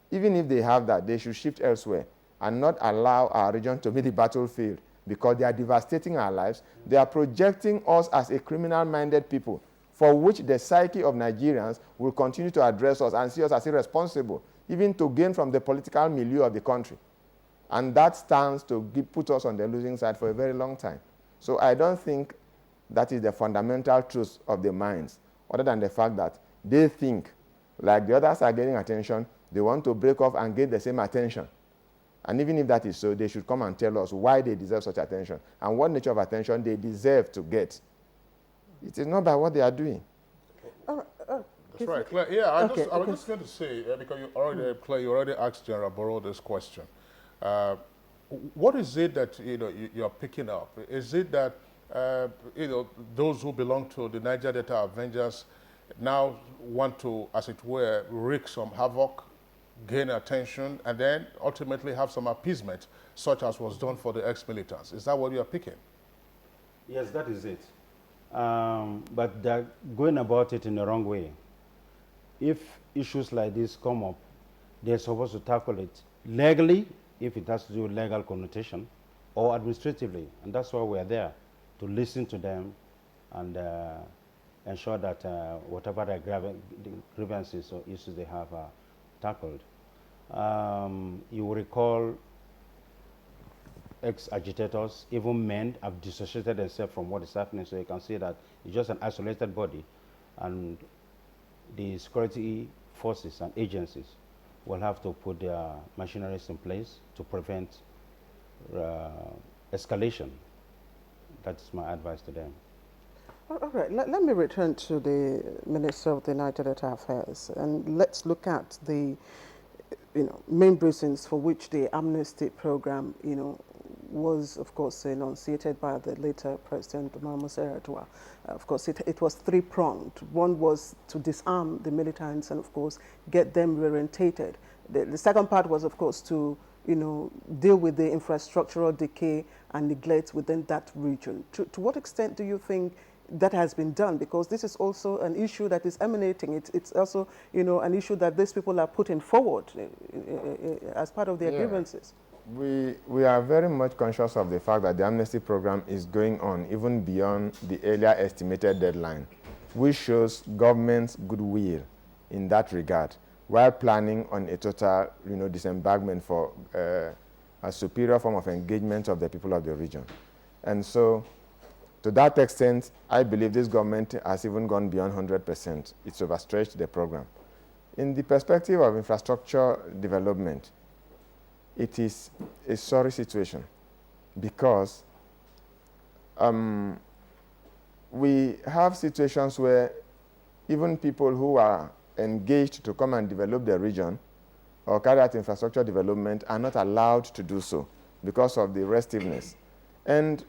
even if they have that, they should shift elsewhere and not allow our region to be the battlefield, because they are devastating our lives. They are projecting us as a criminal-minded people for which the psyche of Nigerians will continue to address us and see us as irresponsible, even to gain from the political milieu of the country. And that stands to put us on the losing side for a very long time. So I don't think that is the fundamental truth of the minds, other than the fact that they think, like the others are getting attention, they want to break off and get the same attention. And even if that is so, they should come and tell us why they deserve such attention and what nature of attention they deserve to get. It is not by what they are doing. That's right, Claire. Yeah, I was just going to say, because you already, Claire, you already asked General Barrow this question. What is it that you're picking up? Is it that those who belong to the Niger Delta Avengers now want to, as it were, wreak some havoc, gain attention, and then ultimately have some appeasement, such as was done for the ex-militants? Is that what you're picking? Yes, that is it. But they're going about it in the wrong way. If issues like this come up, they're supposed to tackle it legally, if it has to do with legal connotation, or administratively. And that's why we're there, to listen to them and ensure that whatever the grievances or issues they have are tackled. You will recall ex-agitators, even men, have dissociated themselves from what is happening, so you can see that it's just an isolated body, and the security forces and agencies will have to put their machineries in place to prevent escalation. That's my advice to them. All right, let me return to the Minister of the Niger Delta Affairs, and let's look at the main reasons for which the amnesty program, was, of course, enunciated by the later President Umar Musa Yar'Adua. Of course, it was three-pronged. One was to disarm the militants and, of course, get them reorientated. The second part was, of course, to deal with the infrastructural decay and neglect within that region. To what extent do you think that has been done? Because this is also an issue that is emanating. It's also, an issue that these people are putting forward as part of their grievances. We are very much conscious of the fact that the amnesty program is going on even beyond the earlier estimated deadline, which shows government's goodwill in that regard, while planning on a total disembarkment for a superior form of engagement of the people of the region. And so, to that extent, I believe this government has even gone beyond 100%. It's overstretched the program. In the perspective of infrastructure development, it is a sorry situation, because we have situations where even people who are engaged to come and develop the region or carry out infrastructure development are not allowed to do so because of the restiveness. And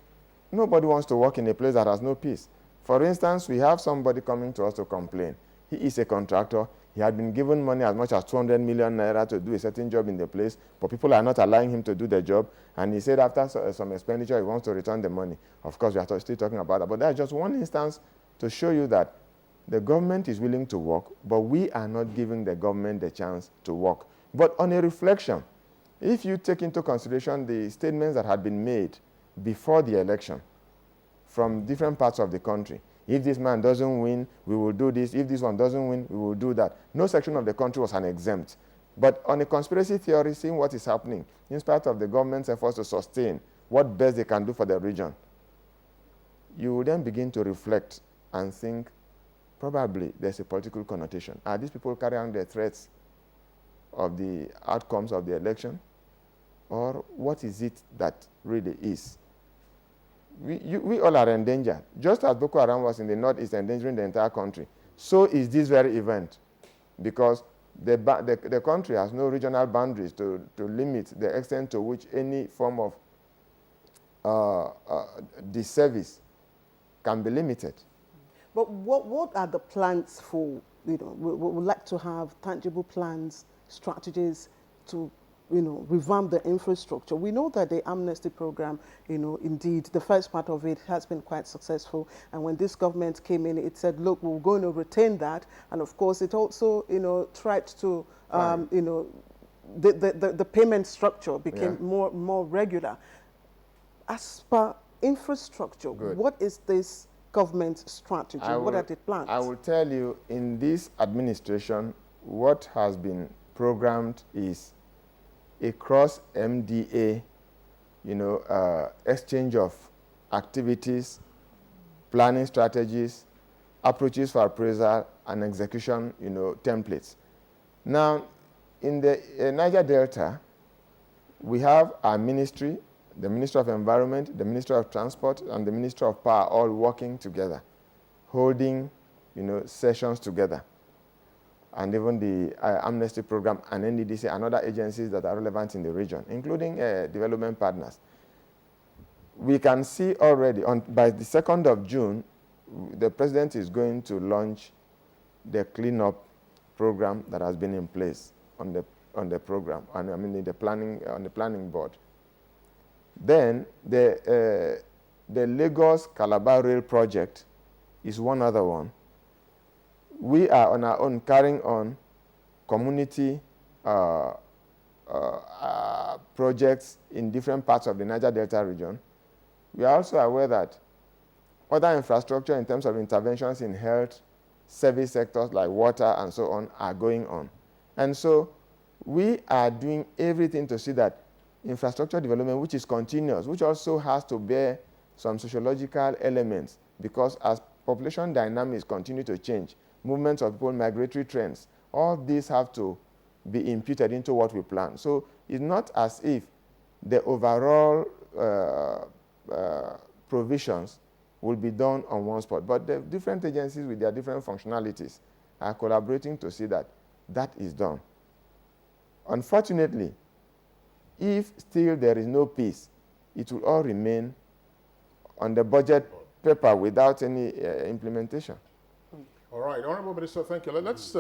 nobody wants to work in a place that has no peace. For instance, we have somebody coming to us to complain. He is a contractor. He had been given money as much as 200 million naira to do a certain job in the place, but people are not allowing him to do the job. And he said after some expenditure, he wants to return the money. Of course, we are still talking about that. But that's just one instance to show you that the government is willing to work, but we are not giving the government the chance to work. But on a reflection, if you take into consideration the statements that had been made before the election from different parts of the country, if this man doesn't win, we will do this. If this one doesn't win, we will do that. No section of the country was exempt. But on a conspiracy theory, seeing what is happening, in spite of the government's efforts to sustain what best they can do for the region, you will then begin to reflect and think, probably there's a political connotation. Are these people carrying the threats of the outcomes of the election? Or what is it that really is? We all are endangered. Just as Boko Haram was in the northeast endangering the entire country, so is this very event. Because the country has no regional boundaries to limit the extent to which any form of disservice can be limited. But what are the plans for, we would like to have tangible plans, strategies to, revamp the infrastructure. We know that the amnesty program, indeed, the first part of it has been quite successful. And when this government came in, it said, look, we're going to retain that. And of course, it also, tried to, the payment structure became more regular. As per infrastructure, what is this government strategy? What are the plans? I will tell you, in this administration, what has been programmed is a cross-MDA, exchange of activities, planning strategies, approaches for appraisal, and execution, templates. Now, in the Niger Delta, we have our ministry, the Ministry of Environment, the Ministry of Transport, and the Ministry of Power all working together, holding, sessions together. And even the Amnesty Program and NDDC and other agencies that are relevant in the region, including development partners. We can see already, by the 2nd of June, the President is going to launch the cleanup program that has been in place on the program, and on the planning board. Then the Lagos-Calabar Rail project is one other one. We are on our own carrying on community projects in different parts of the Niger Delta region. We are also aware that other infrastructure in terms of interventions in health, service sectors like water and so on are going on. And so we are doing everything to see that infrastructure development, which is continuous, which also has to bear some sociological elements, because as population dynamics continue to change, movements of people, migratory trends, all these have to be imputed into what we plan. So it's not as if the overall provisions will be done on one spot, but the different agencies with their different functionalities are collaborating to see that that is done. Unfortunately, if still there is no peace, it will all remain on the budget paper without any implementation. All right, Honorable Minister, thank you. Let's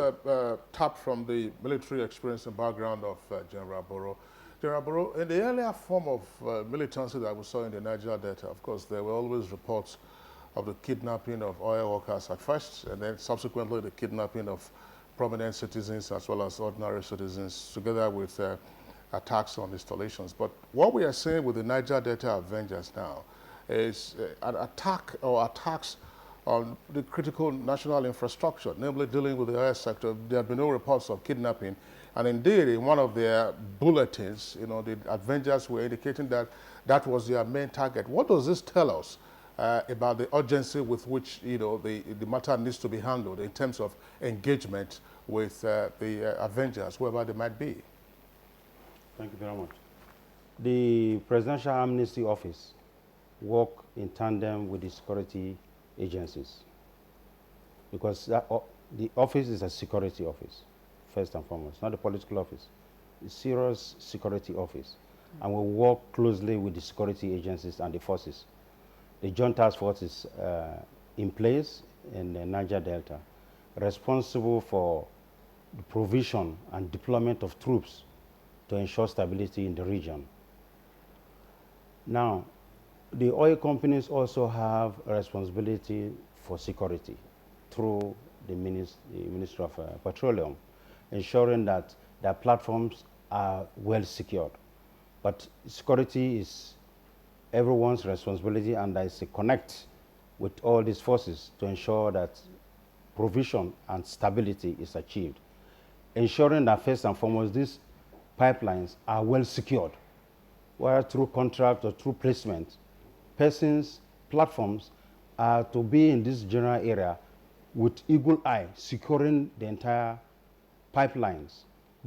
tap from the military experience and background of General Boro. General Boro, in the earlier form of militancy that we saw in the Niger Delta, of course, there were always reports of the kidnapping of oil workers at first, and then subsequently the kidnapping of prominent citizens as well as ordinary citizens, together with attacks on installations. But what we are seeing with the Niger Delta Avengers now is an attack or attacks on the critical national infrastructure, namely dealing with the oil sector. There have been no reports of kidnapping. And indeed, in one of their bulletins, the Avengers were indicating that that was their main target. What does this tell us about the urgency with which, the matter needs to be handled in terms of engagement with the Avengers, whoever they might be? Thank you very much. The Presidential Amnesty Office work in tandem with the security agencies, because the office is a security office, first and foremost, not a political office. It's a serious security office, and we work closely with the security agencies and the forces. The Joint Task Force is in place in the Niger Delta, responsible for the provision and deployment of troops to ensure stability in the region. Now, the oil companies also have a responsibility for security through the Ministry of Petroleum, ensuring that their platforms are well secured. But security is everyone's responsibility, and there is a connect with all these forces to ensure that provision and stability is achieved. Ensuring that first and foremost these pipelines are well secured, whether through contract or through placement. Persons, platforms are to be in this general area with eagle eye, securing the entire pipelines,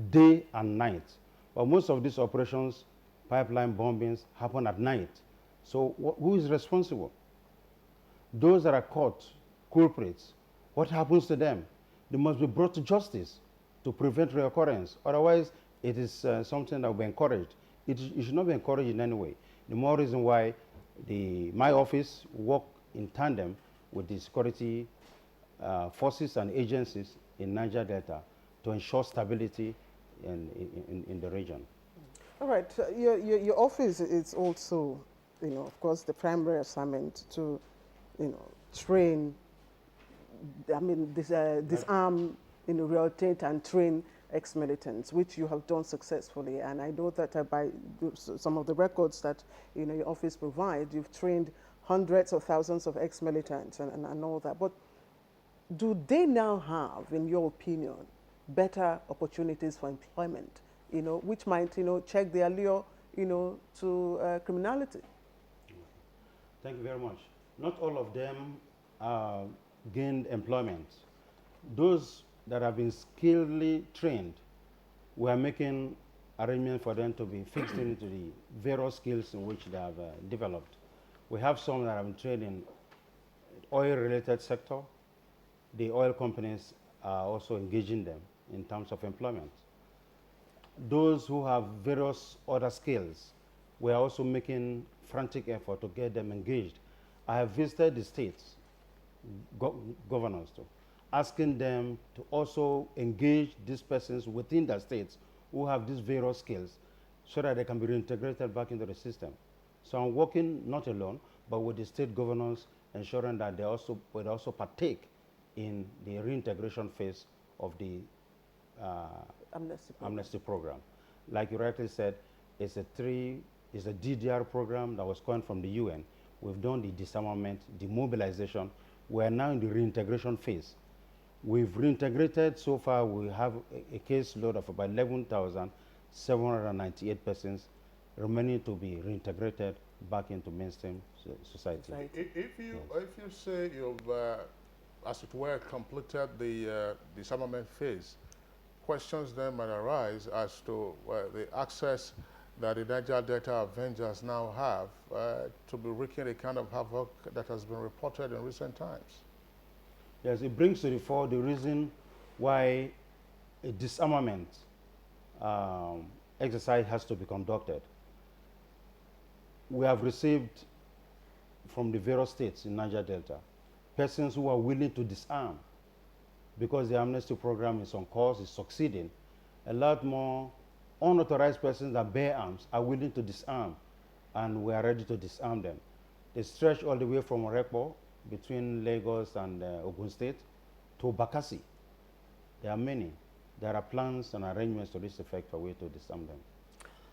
day and night. But most of these operations, pipeline bombings, happen at night. So who is responsible? Those that are caught, culprits, what happens to them? They must be brought to justice. to prevent reoccurrence. Otherwise, it is something that will be encouraged. It should not be encouraged in any way. The more reason why my office work in tandem with the security forces and agencies in Niger Delta to ensure stability in the region. All right, your office is also, of course, the primary assignment to, train, disarm, rehabilitate and train ex-militants, which you have done successfully. And I know that by some of the records that, your office provides, you've trained hundreds of thousands of ex-militants and all that. But do they now have, in your opinion, better opportunities for employment, which might, check the allure, to criminality? Thank you very much. Not all of them gained employment. Those that have been skillfully trained, we are making arrangements for them to be fixed into the various skills in which they have developed. We have some that have been trained in oil-related sector. The oil companies are also engaging them in terms of employment. Those who have various other skills, we are also making frantic effort to get them engaged. I have visited the states, governors too, asking them to also engage these persons within the states who have these various skills so that they can be reintegrated back into the system. So I'm working not alone, but with the state governors, ensuring that they would also partake in the reintegration phase of the amnesty program. Like you rightly said, it's a DDR program that was coined from the UN. We've done the disarmament, demobilization. We are now in the reintegration phase. We've reintegrated so far, we have a caseload of about 11,798 persons remaining to be reintegrated back into mainstream society. If you say you've, as it were, completed the disarmament phase, questions then might arise as to the access that the Niger Delta Avengers now have to be wreaking the kind of havoc that has been reported in recent times. Yes, it brings to the fore the reason why a disarmament exercise has to be conducted. We have received from the various states in Niger Delta persons who are willing to disarm because the amnesty program is on course, is succeeding. A lot more unauthorized persons that bear arms are willing to disarm, and we are ready to disarm them. They stretch all the way from Orekpo, between Lagos and Ogun State, to Bakassi. There are many. There are plans and arrangements to this effect for way to disarm them.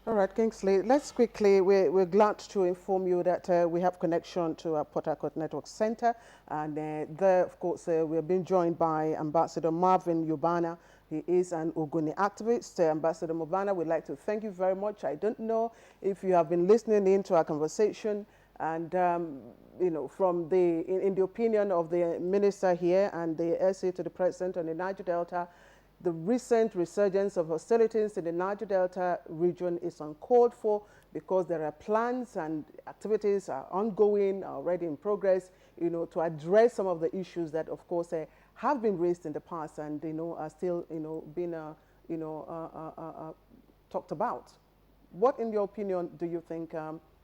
All right, Kingsley, let's quickly, we're glad to inform you that we have connection to our Port Harcourt Network Center. And there, of course, we're being joined by Ambassador Marvin Yobana. He is an Ogoni activist. Ambassador Mobana, we'd like to thank you very much. I don't know if you have been listening in to our conversation and, from in the opinion of the minister here and the essay to the president on the Niger Delta, the recent resurgence of hostilities in the Niger Delta region is uncalled for because there are plans and activities are ongoing, already in progress, to address some of the issues that, of course, have been raised in the past and, are still, being, talked about. What, in your opinion, do you think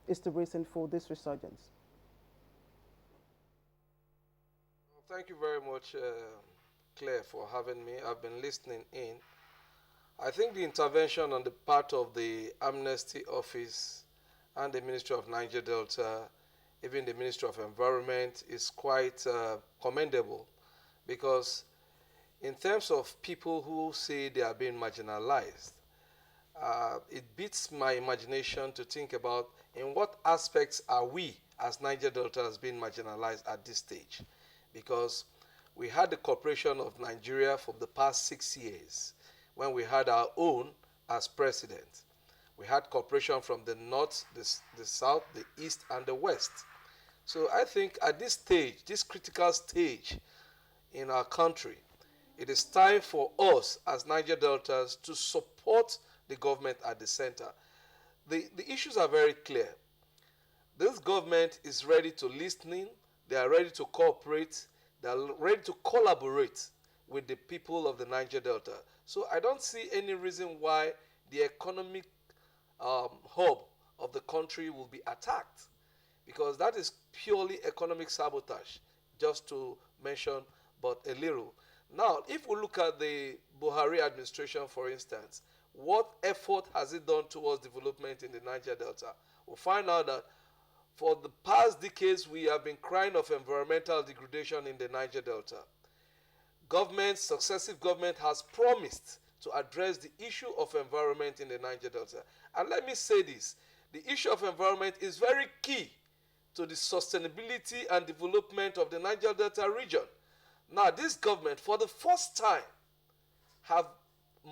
is the reason for this resurgence? Well, thank you very much, Claire, for having me. I've been listening in. I think the intervention on the part of the Amnesty Office and the Ministry of Niger Delta, even the Ministry of Environment, is quite commendable, because in terms of people who say they are being marginalized, it beats my imagination to think about in what aspects are we as Niger Delta has been marginalized at this stage, because we had the cooperation of Nigeria for the past 6 years when we had our own as president. We had cooperation from the north, the south, the east, and the west. So I think at this stage, this critical stage in our country, it is time for us as Niger Deltas to support the government at the center. The issues are very clear. This government is ready to listen, they are ready to cooperate, they are ready to collaborate with the people of the Niger Delta. So I don't see any reason why the economic hub of the country will be attacked, because that is purely economic sabotage, just to mention but a little. Now, if we look at the Buhari administration, for instance, what effort has it done towards development in the Niger Delta? We'll find out that for the past decades, we have been crying of environmental degradation in the Niger Delta. Successive government has promised to address the issue of environment in the Niger Delta. And let me say this, the issue of environment is very key to the sustainability and development of the Niger Delta region. Now, this government, for the first time, have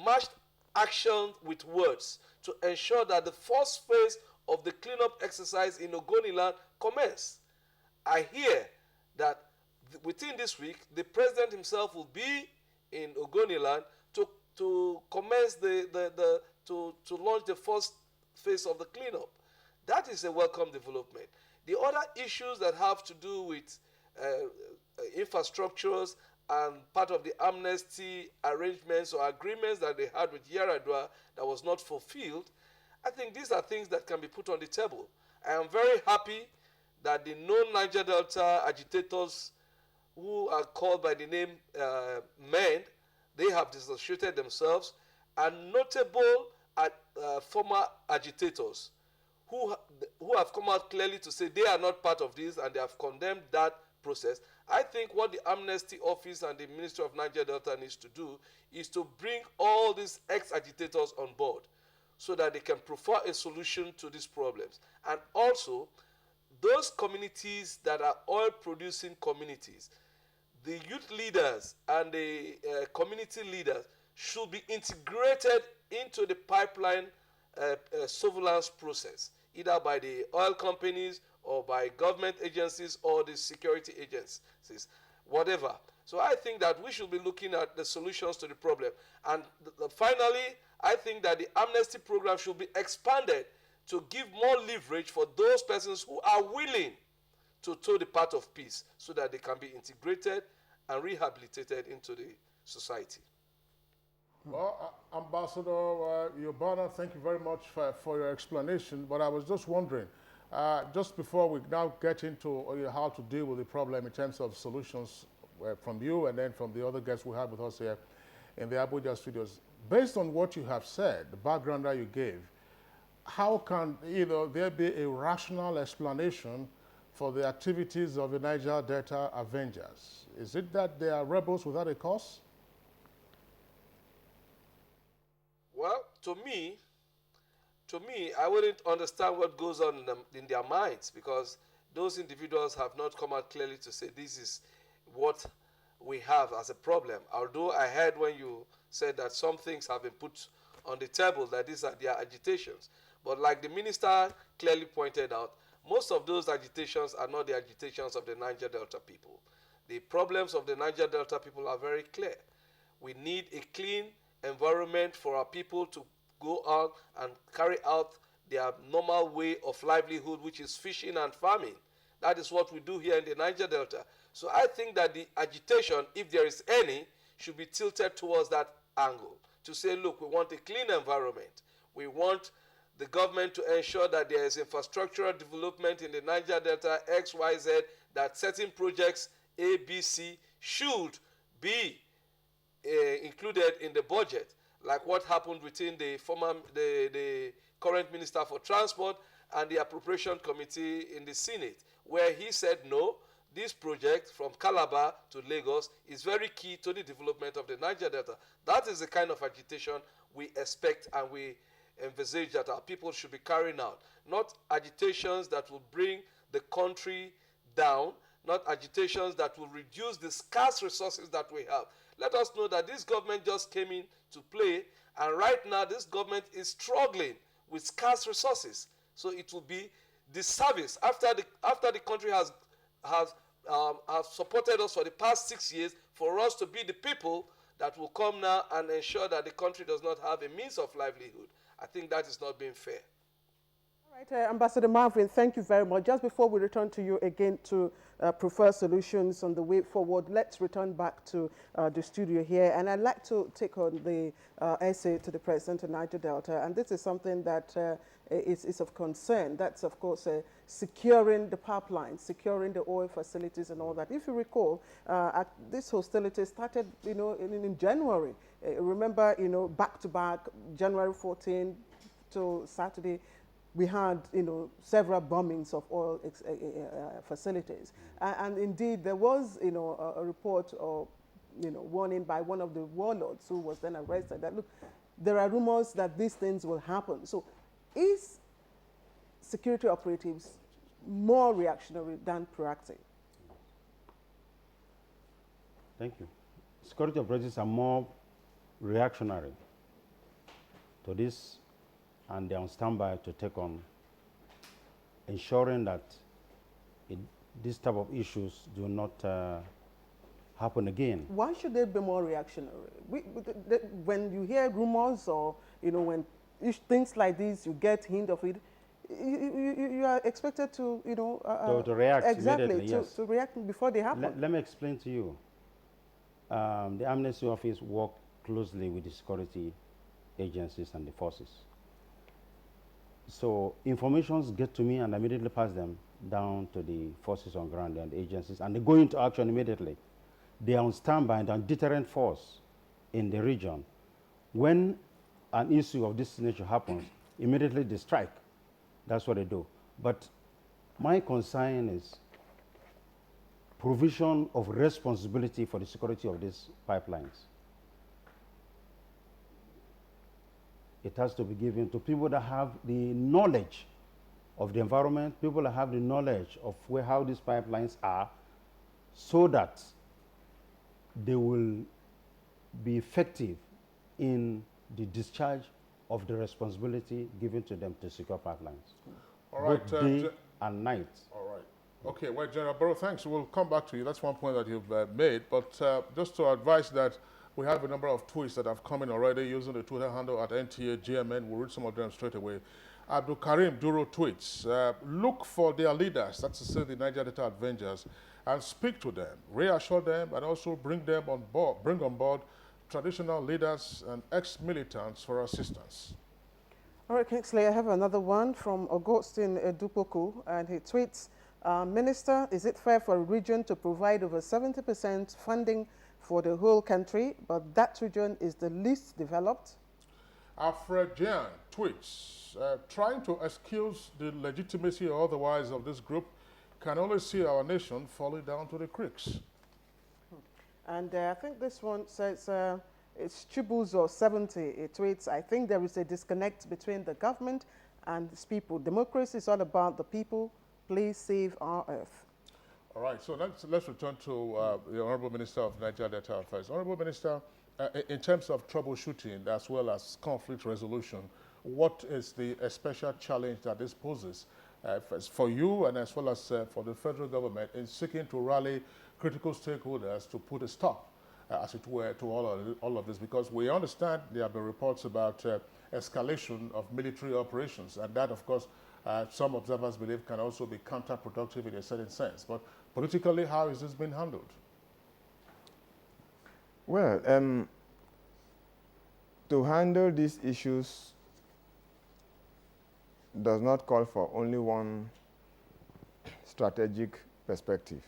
matched action with words to ensure that the first phase of the cleanup exercise in Ogoniland commence. I hear that within this week, the president himself will be in Ogoniland to commence to launch the first phase of the cleanup. That is a welcome development. The other issues that have to do with infrastructures and part of the amnesty arrangements or agreements that they had with Yaradua that was not fulfilled, I think these are things that can be put on the table. I am very happy that the known Niger Delta agitators who are called by the name MEND, they have dissociated themselves, and notable former agitators who have come out clearly to say they are not part of this and they have condemned that process. I think what the Amnesty Office and the Ministry of Niger Delta needs to do is to bring all these ex-agitators on board so that they can provide a solution to these problems. And also, those communities that are oil-producing communities, the youth leaders and the community leaders should be integrated into the pipeline surveillance process, either by the oil companies or by government agencies or the security agencies, whatever. So I think that we should be looking at the solutions to the problem. And finally, I think that the amnesty program should be expanded to give more leverage for those persons who are willing to toe the path of peace so that they can be integrated and rehabilitated into the society. Well, Ambassador Yobana, thank you very much for your explanation. But I was just wondering, just before we now get into how to deal with the problem in terms of solutions from you and then from the other guests we have with us here in the Abuja studios, based on what you have said, the background that you gave, how can there be a rational explanation for the activities of the Niger Delta Avengers? Is it that they are rebels without a cause? Well, to me, I wouldn't understand what goes on in their minds, because those individuals have not come out clearly to say this is what we have as a problem. Although I heard when you said that some things have been put on the table, that these are their agitations. But like the minister clearly pointed out, most of those agitations are not the agitations of the Niger Delta people. The problems of the Niger Delta people are very clear. We need a clean environment for our people to go out and carry out their normal way of livelihood, which is fishing and farming. That is what we do here in the Niger Delta. So I think that the agitation, if there is any, should be tilted towards that angle, to say, look, we want a clean environment. We want the government to ensure that there is infrastructural development in the Niger Delta, X, Y, Z, that certain projects, A, B, C, should be included in the budget, like what happened within the current Minister for Transport and the Appropriation Committee in the Senate, where he said, no, this project from Calabar to Lagos is very key to the development of the Niger Delta. That is the kind of agitation we expect and we envisage that our people should be carrying out. Not agitations that will bring the country down, not agitations that will reduce the scarce resources that we have. Let us know that this government just came in to play, and right now this government is struggling with scarce resources. So it will be disservice after the country has supported us for the past 6 years, for us to be the people that will come now and ensure that the country does not have a means of livelihood. I think that is not being fair. Right, Ambassador Marvin, thank you very much. Just before we return to you again to prefer solutions on the way forward, let's return back to the studio here. And I'd like to take on the essay to the President of Niger Delta. And this is something that is of concern. That's, of course, securing the pipelines, securing the oil facilities and all that. If you recall, this hostility started, in January. Remember, back to back, January 14 to Saturday, we had, several bombings of oil facilities. And indeed, there was, a report or, warning by one of the warlords who was then arrested that, look, there are rumors that these things will happen. So is security operatives more reactionary than proactive? Thank you. Security operatives are more reactionary to this, and they're on standby to take on ensuring that this type of issues do not happen again. Why should they be more reactionary? When you hear rumors or, when things like this, you get hint of it, you are expected to, to react exactly, immediately, yes. to react before they happen. Let me explain to you. The Amnesty Office works closely with the security agencies and the forces. So informations get to me and I immediately pass them down to the forces on ground and the agencies, and they go into action immediately. They are on standby and on deterrent force in the region. When an issue of this nature happens, immediately they strike. That's what they do. But my concern is provision of responsibility for the security of these pipelines. It has to be given to people that have the knowledge of the environment, people that have the knowledge of how these pipelines are, so that they will be effective in the discharge of the responsibility given to them to secure pipelines. All right, both day and night. All right. Okay, well, General Barrow, thanks. We'll come back to you. That's one point that you've made. But just to advise that we have a number of tweets that have come in already using the Twitter handle at NTA GMN. We'll read some of them straight away. Abdul Karim Duro tweets, look for their leaders, that's to say the Niger Delta Avengers, and speak to them, reassure them, and also bring on board traditional leaders and ex-militants for assistance. All right, Kingsley, I have another one from Augustine Dupoku, and he tweets, Minister, is it fair for a region to provide over 70% funding for the whole country, but that region is the least developed? Alfred Jan tweets, trying to excuse the legitimacy or otherwise of this group can only see our nation falling down to the creeks. And I think this one says, it's Chibuzo 70, it tweets, I think there is a disconnect between the government and its people. Democracy is all about the people. Please save our earth. All right, so let's return to the Honorable Minister of Niger Delta Affairs. Honorable Minister, in terms of troubleshooting as well as conflict resolution, what is the special challenge that this poses for you and as well as for the federal government in seeking to rally critical stakeholders to put a stop, as it were, to all of this? Because we understand there have been reports about escalation of military operations, and that, of course, some observers believe can also be counterproductive in a certain sense. But politically, how is this being handled? Well, to handle these issues does not call for only one strategic perspective.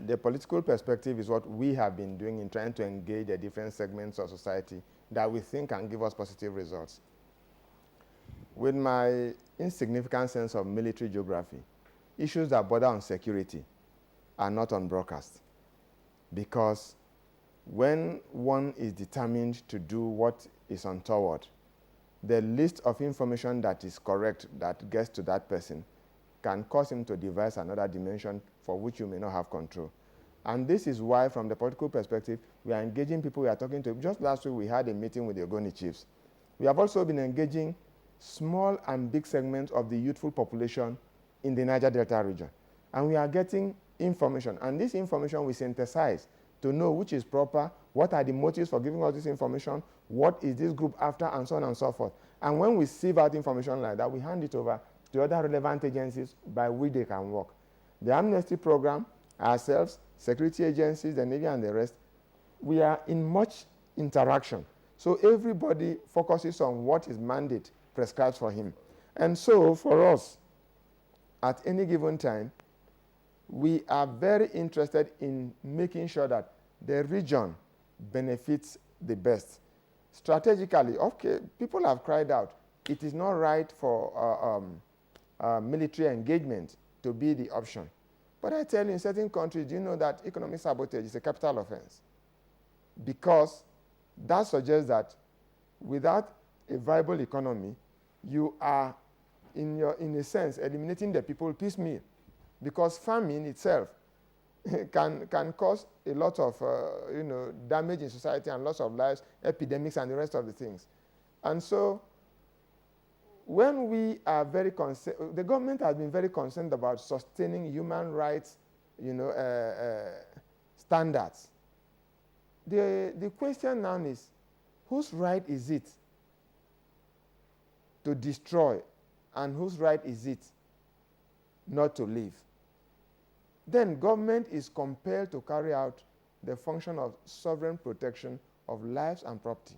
The political perspective is what we have been doing in trying to engage the different segments of society that we think can give us positive results. With my insignificant sense of military geography, issues that border on security are not on broadcast, because when one is determined to do what is untoward, the list of information that is correct that gets to that person can cause him to devise another dimension for which you may not have control. And this is why, from the political perspective, we are engaging people we are talking to. Just last week, we had a meeting with the Ogoni chiefs. We have also been engaging small and big segments of the youthful population in the Niger Delta region. And we are getting information. And this information we synthesize to know which is proper, what are the motives for giving us this information, what is this group after, and so on and so forth. And when we sieve out information like that, we hand it over to other relevant agencies by which they can work. The amnesty program, ourselves, security agencies, the Navy and the rest, we are in much interaction. So everybody focuses on what his mandate prescribes for him. And so for us, at any given time, we are very interested in making sure that the region benefits the best. Strategically, okay, people have cried out. It is not right for military engagement to be the option. But I tell you, in certain countries, do you know that economic sabotage is a capital offense? Because that suggests that without a viable economy, you are, in a sense, eliminating the people piecemeal. Because famine itself can cause a lot of damage in society and loss of lives, epidemics, and the rest of the things. And so when we are very concerned, the government has been very concerned about sustaining human rights standards. The question now is, whose right is it to destroy and whose right is it not to live? Then government is compelled to carry out the function of sovereign protection of lives and property.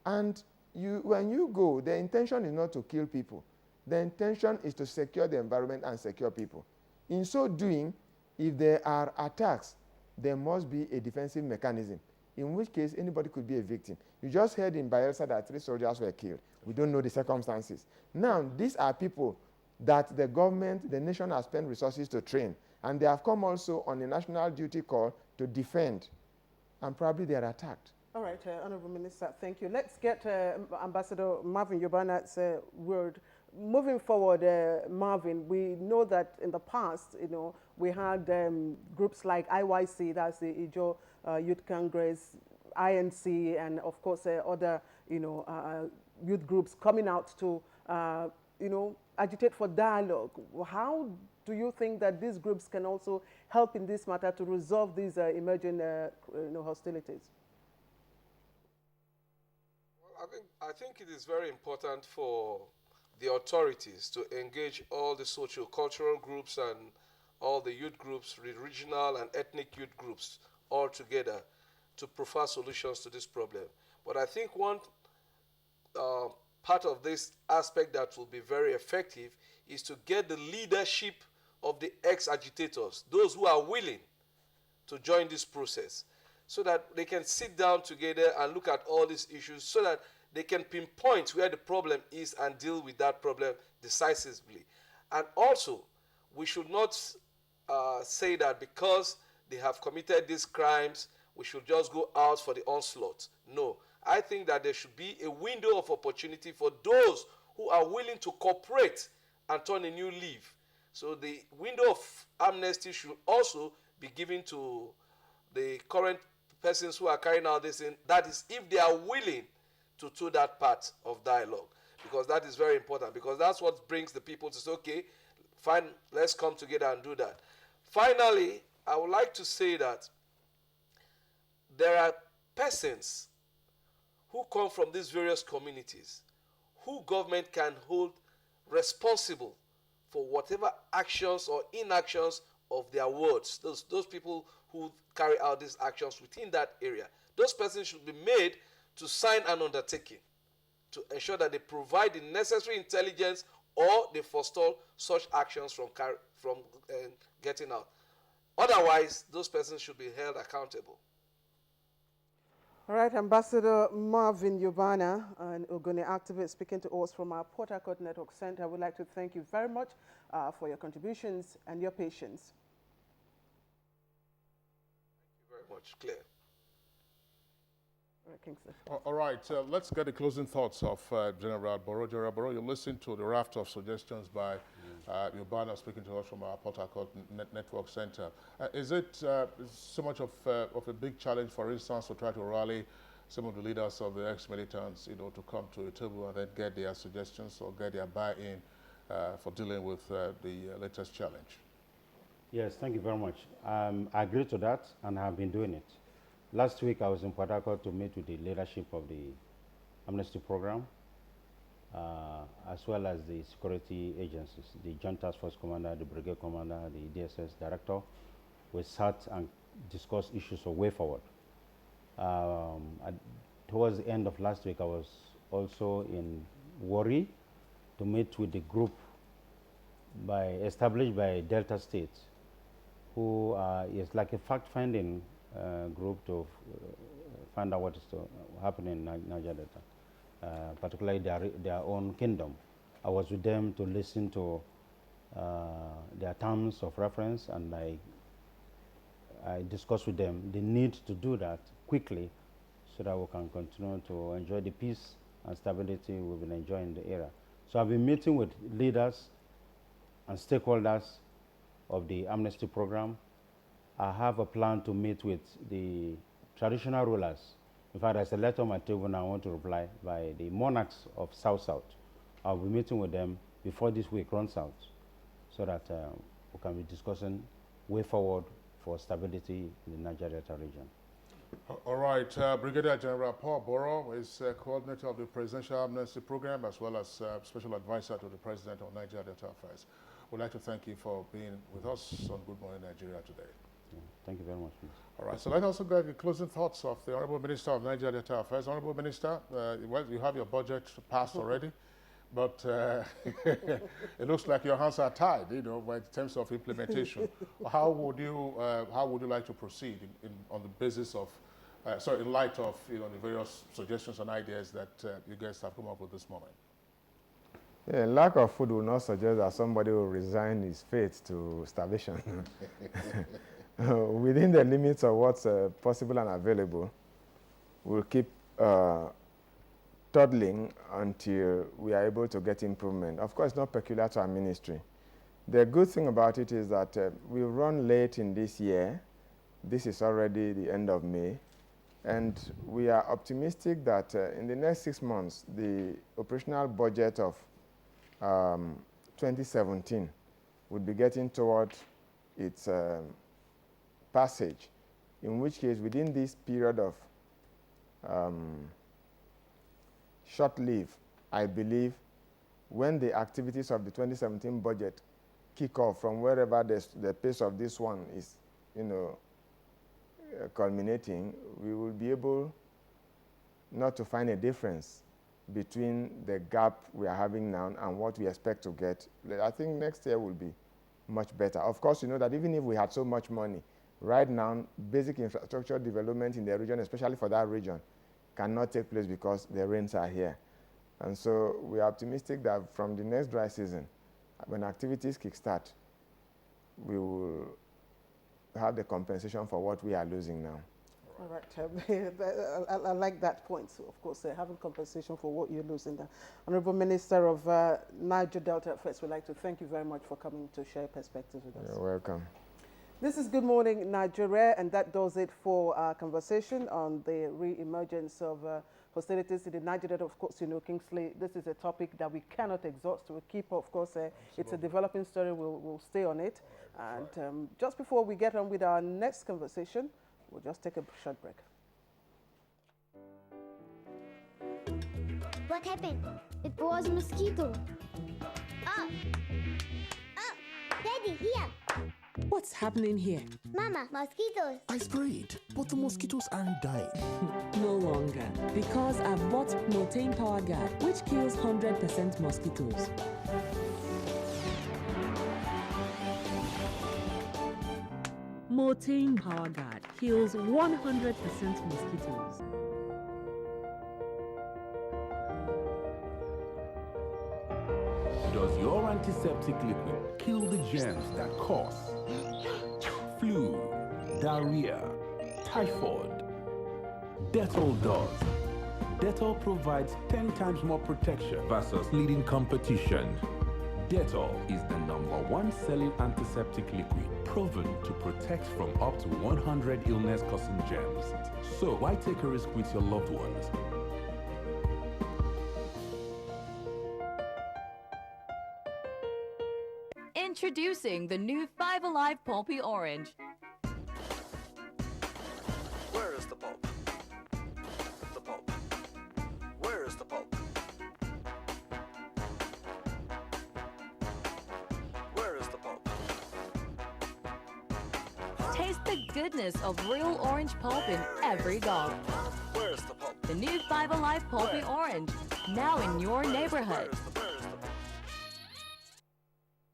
And when you go, the intention is not to kill people. The intention is to secure the environment and secure people. In so doing, if there are attacks, there must be a defensive mechanism, in which case anybody could be a victim. You just heard in Bayelsa that 3 soldiers were killed. We don't know the circumstances. Now, these are people that the government, the nation has spent resources to train. And they have come also on a national duty call to defend. And probably they are attacked. All right, Honorable Minister, thank you. Let's get Ambassador Marvin Yobana's word. Moving forward, Marvin, we know that in the past, we had groups like IYC, that's the Ijo Youth Congress, INC, and of course other, youth groups coming out to, agitate for dialogue. How do you think that these groups can also help in this matter to resolve these emerging hostilities? Well, I think it is very important for the authorities to engage all the socio-cultural groups and all the youth groups, the regional and ethnic youth groups, all together to provide solutions to this problem. But I think one part of this aspect that will be very effective is to get the leadership of the ex-agitators, those who are willing to join this process, so that they can sit down together and look at all these issues, so that they can pinpoint where the problem is and deal with that problem decisively. And also, we should not say that because they have committed these crimes, we should just go out for the onslaught. No, I think that there should be a window of opportunity for those who are willing to cooperate and turn a new leaf. So the window of amnesty should also be given to the current persons who are carrying out this thing. That is, if they are willing to do that part of dialogue, because that is very important, because that's what brings the people to say, okay, fine, let's come together and do that. Finally, I would like to say that there are persons who come from these various communities who government can hold responsible for whatever actions or inactions of their words. Those people who carry out these actions within that area. Those persons should be made to sign an undertaking to ensure that they provide the necessary intelligence or they forestall such actions from getting out. Otherwise, those persons should be held accountable. All right, Ambassador Marvin Yobana, an Ogoni activist speaking to us from our Port Harcourt Network Center. I would like to thank you very much for your contributions and your patience. Thank you very much, Claire. All right, Kingsley. All right, let's get the closing thoughts of General Boro. General Boro, you listened to the raft of suggestions by Yobana speaking to us from our Port Harcourt Network Center. Is it so much of a big challenge, for instance, to try to rally some of the leaders of the ex-militants, to come to a table and then get their suggestions or get their buy-in for dealing with the latest challenge? Yes, thank you very much. I agree to that, and I have been doing it. Last week, I was in Port Harcourt to meet with the leadership of the amnesty program. as well as the security agencies, the Joint Task Force Commander, the Brigade Commander, the DSS Director. We sat and discussed issues of way forward. Towards the end of last week, I was also in Warri to meet with the group established by Delta State, who is like a fact-finding group to find out what is happening in Niger Delta, particularly their own kingdom. I was with them to listen to their terms of reference, and I discussed with them the need to do that quickly so that we can continue to enjoy the peace and stability we've been enjoying in the area. So I've been meeting with leaders and stakeholders of the amnesty program. I have a plan to meet with the traditional rulers. In fact, there's a letter on my table and I want to reply by the monarchs of South-South. I'll be meeting with them before this week runs out so that we can be discussing way forward for stability in the Niger Delta region. All right, Brigadier General Paul Boro is coordinator of the Presidential Amnesty Program as well as special advisor to the President on Niger Delta Affairs. We'd like to thank you for being with us on Good Morning Nigeria today. Yeah, thank you very much, please. All right, so let's also get the closing thoughts of the Honorable Minister of Niger Delta Affairs. Honorable Minister, well, you have your budget passed already, but it looks like your hands are tied, you know, in terms of implementation. How would you like to proceed on the basis of, in light of, you know, the various suggestions and ideas that you guys have come up with this moment? Yeah, lack of food will not suggest that somebody will resign his fate to starvation. Within the limits of what's possible and available, we'll keep toddling until we are able to get improvement. Of course, not peculiar to our ministry. The good thing about it is that we run late in this year. This is already the end of May. And we are optimistic that in the next 6 months, the operational budget of 2017 would be getting toward its passage, in which case within this period of short leave, I believe when the activities of the 2017 budget kick off from wherever the pace of this one is, you know, culminating, we will be able not to find a difference between the gap we are having now and what we expect to get. I think next year will be much better. Of course, you know that even if we had so much money, right now, basic infrastructure development in the region, especially for that region, cannot take place because the rains are here. And so we are optimistic that from the next dry season, when activities kickstart, we will have the compensation for what we are losing now. All right, I like that point. So, of course, having compensation for what you're losing. The Honorable Minister of Niger Delta Affairs, we'd like to thank you very much for coming to share perspectives with us. You're welcome. This is Good Morning Nigeria, and that does it for our conversation on the re-emergence of hostilities in the Niger Delta. Of course, you know, Kingsley, this is a topic that we cannot exhaust. We'll keep, of course, it's a developing story. We'll stay on it. And just before we get on with our next conversation, we'll just take a short break. What happened? It was a mosquito. Oh! Oh! Daddy, here! What's happening here? Mama, mosquitoes. I sprayed, but the mosquitoes aren't dying. No longer, because I've bought Motain Power Guard, which kills 100% mosquitoes. Motain Power Guard kills 100% mosquitoes. Does your antiseptic liquid kill the germs that cause flu, diarrhea, typhoid? Dettol does. Dettol provides 10 times more protection versus leading competition. Dettol is the #1 selling antiseptic liquid, proven to protect from up to 100 illness-causing germs. So why take a risk with your loved ones? Introducing the new 5 Alive Pulpy Orange. Where is the pulp? The pulp. Where is the pulp? Taste the goodness of real orange pulp in every gulp. Where's the pulp? The new 5 Alive Pulpy Orange, now in your neighborhood.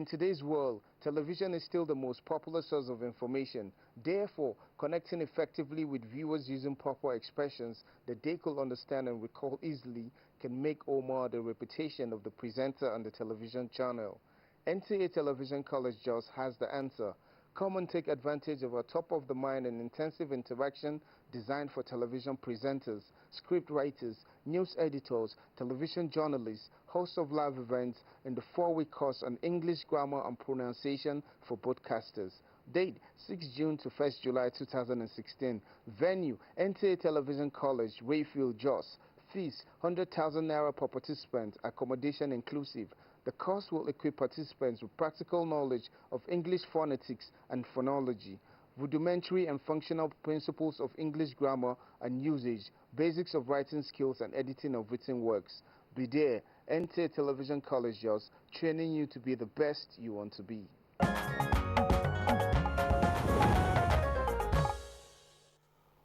In today's world, television is still the most popular source of information. Therefore, connecting effectively with viewers using proper expressions that they could understand and recall easily can make or mar the reputation of the presenter on the television channel. NTA Television College Jos has the answer. Come and take advantage of our top-of-the-mind and intensive interaction designed for television presenters, script writers, news editors, television journalists, hosts of live events, and the 4-week course on English grammar and pronunciation for broadcasters. Date 6 June to 1st July 2016. Venue NTA Television College, Wayfield, Jos. Fees 100,000 naira per participant, accommodation inclusive. The course will equip participants with practical knowledge of English phonetics and phonology, rudimentary and functional principles of English grammar and usage, basics of writing skills and editing of written works. Be there, NTA Television College Jos, training you to be the best you want to be.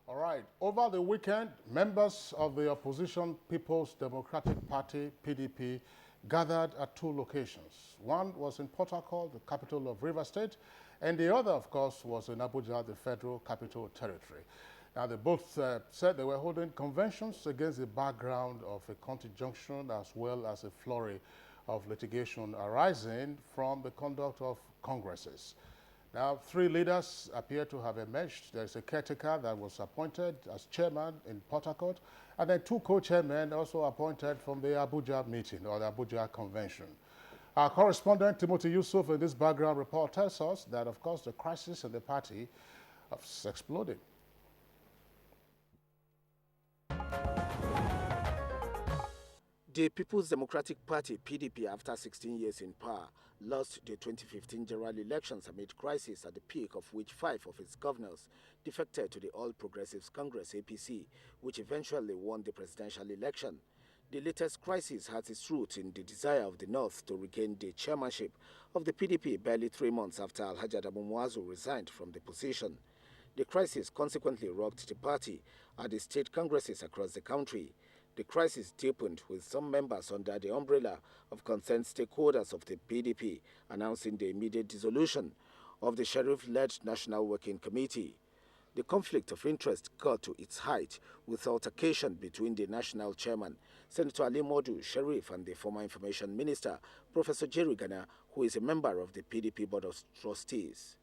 All right. Over the weekend, members of the opposition People's Democratic Party, PDP, gathered at 2 locations. One was in Port Harcourt, the capital of Rivers State, and the other, of course, was in Abuja, the Federal Capital Territory. Now, they both said they were holding conventions against the background of a county junction as well as a flurry of litigation arising from the conduct of congresses. Now, 3 leaders appear to have emerged. There's a caretaker that was appointed as chairman in Port Harcourt, and then 2 co-chairmen also appointed from the Abuja meeting or the Abuja convention. Our correspondent, Timothy Yusuf, in this background report tells us that, of course, the crisis in the party has exploded. The People's Democratic Party, PDP, after 16 years in power, lost the 2015 general elections amid crisis, at the peak of which 5 of its governors defected to the All Progressives Congress, APC, which eventually won the presidential election. The latest crisis has its roots in the desire of the North to regain the chairmanship of the PDP barely 3 months after Alhaji Adamu Muazu resigned from the position. The crisis consequently rocked the party at the state congresses across the country. The crisis deepened with some members under the umbrella of concerned stakeholders of the PDP announcing the immediate dissolution of the Sheriff-led National Working Committee. The conflict of interest got to its height with altercation between the national chairman, Senator Ali Modu Sheriff, and the former information minister, Professor Jerry Gana, who is a member of the PDP Board of Trustees.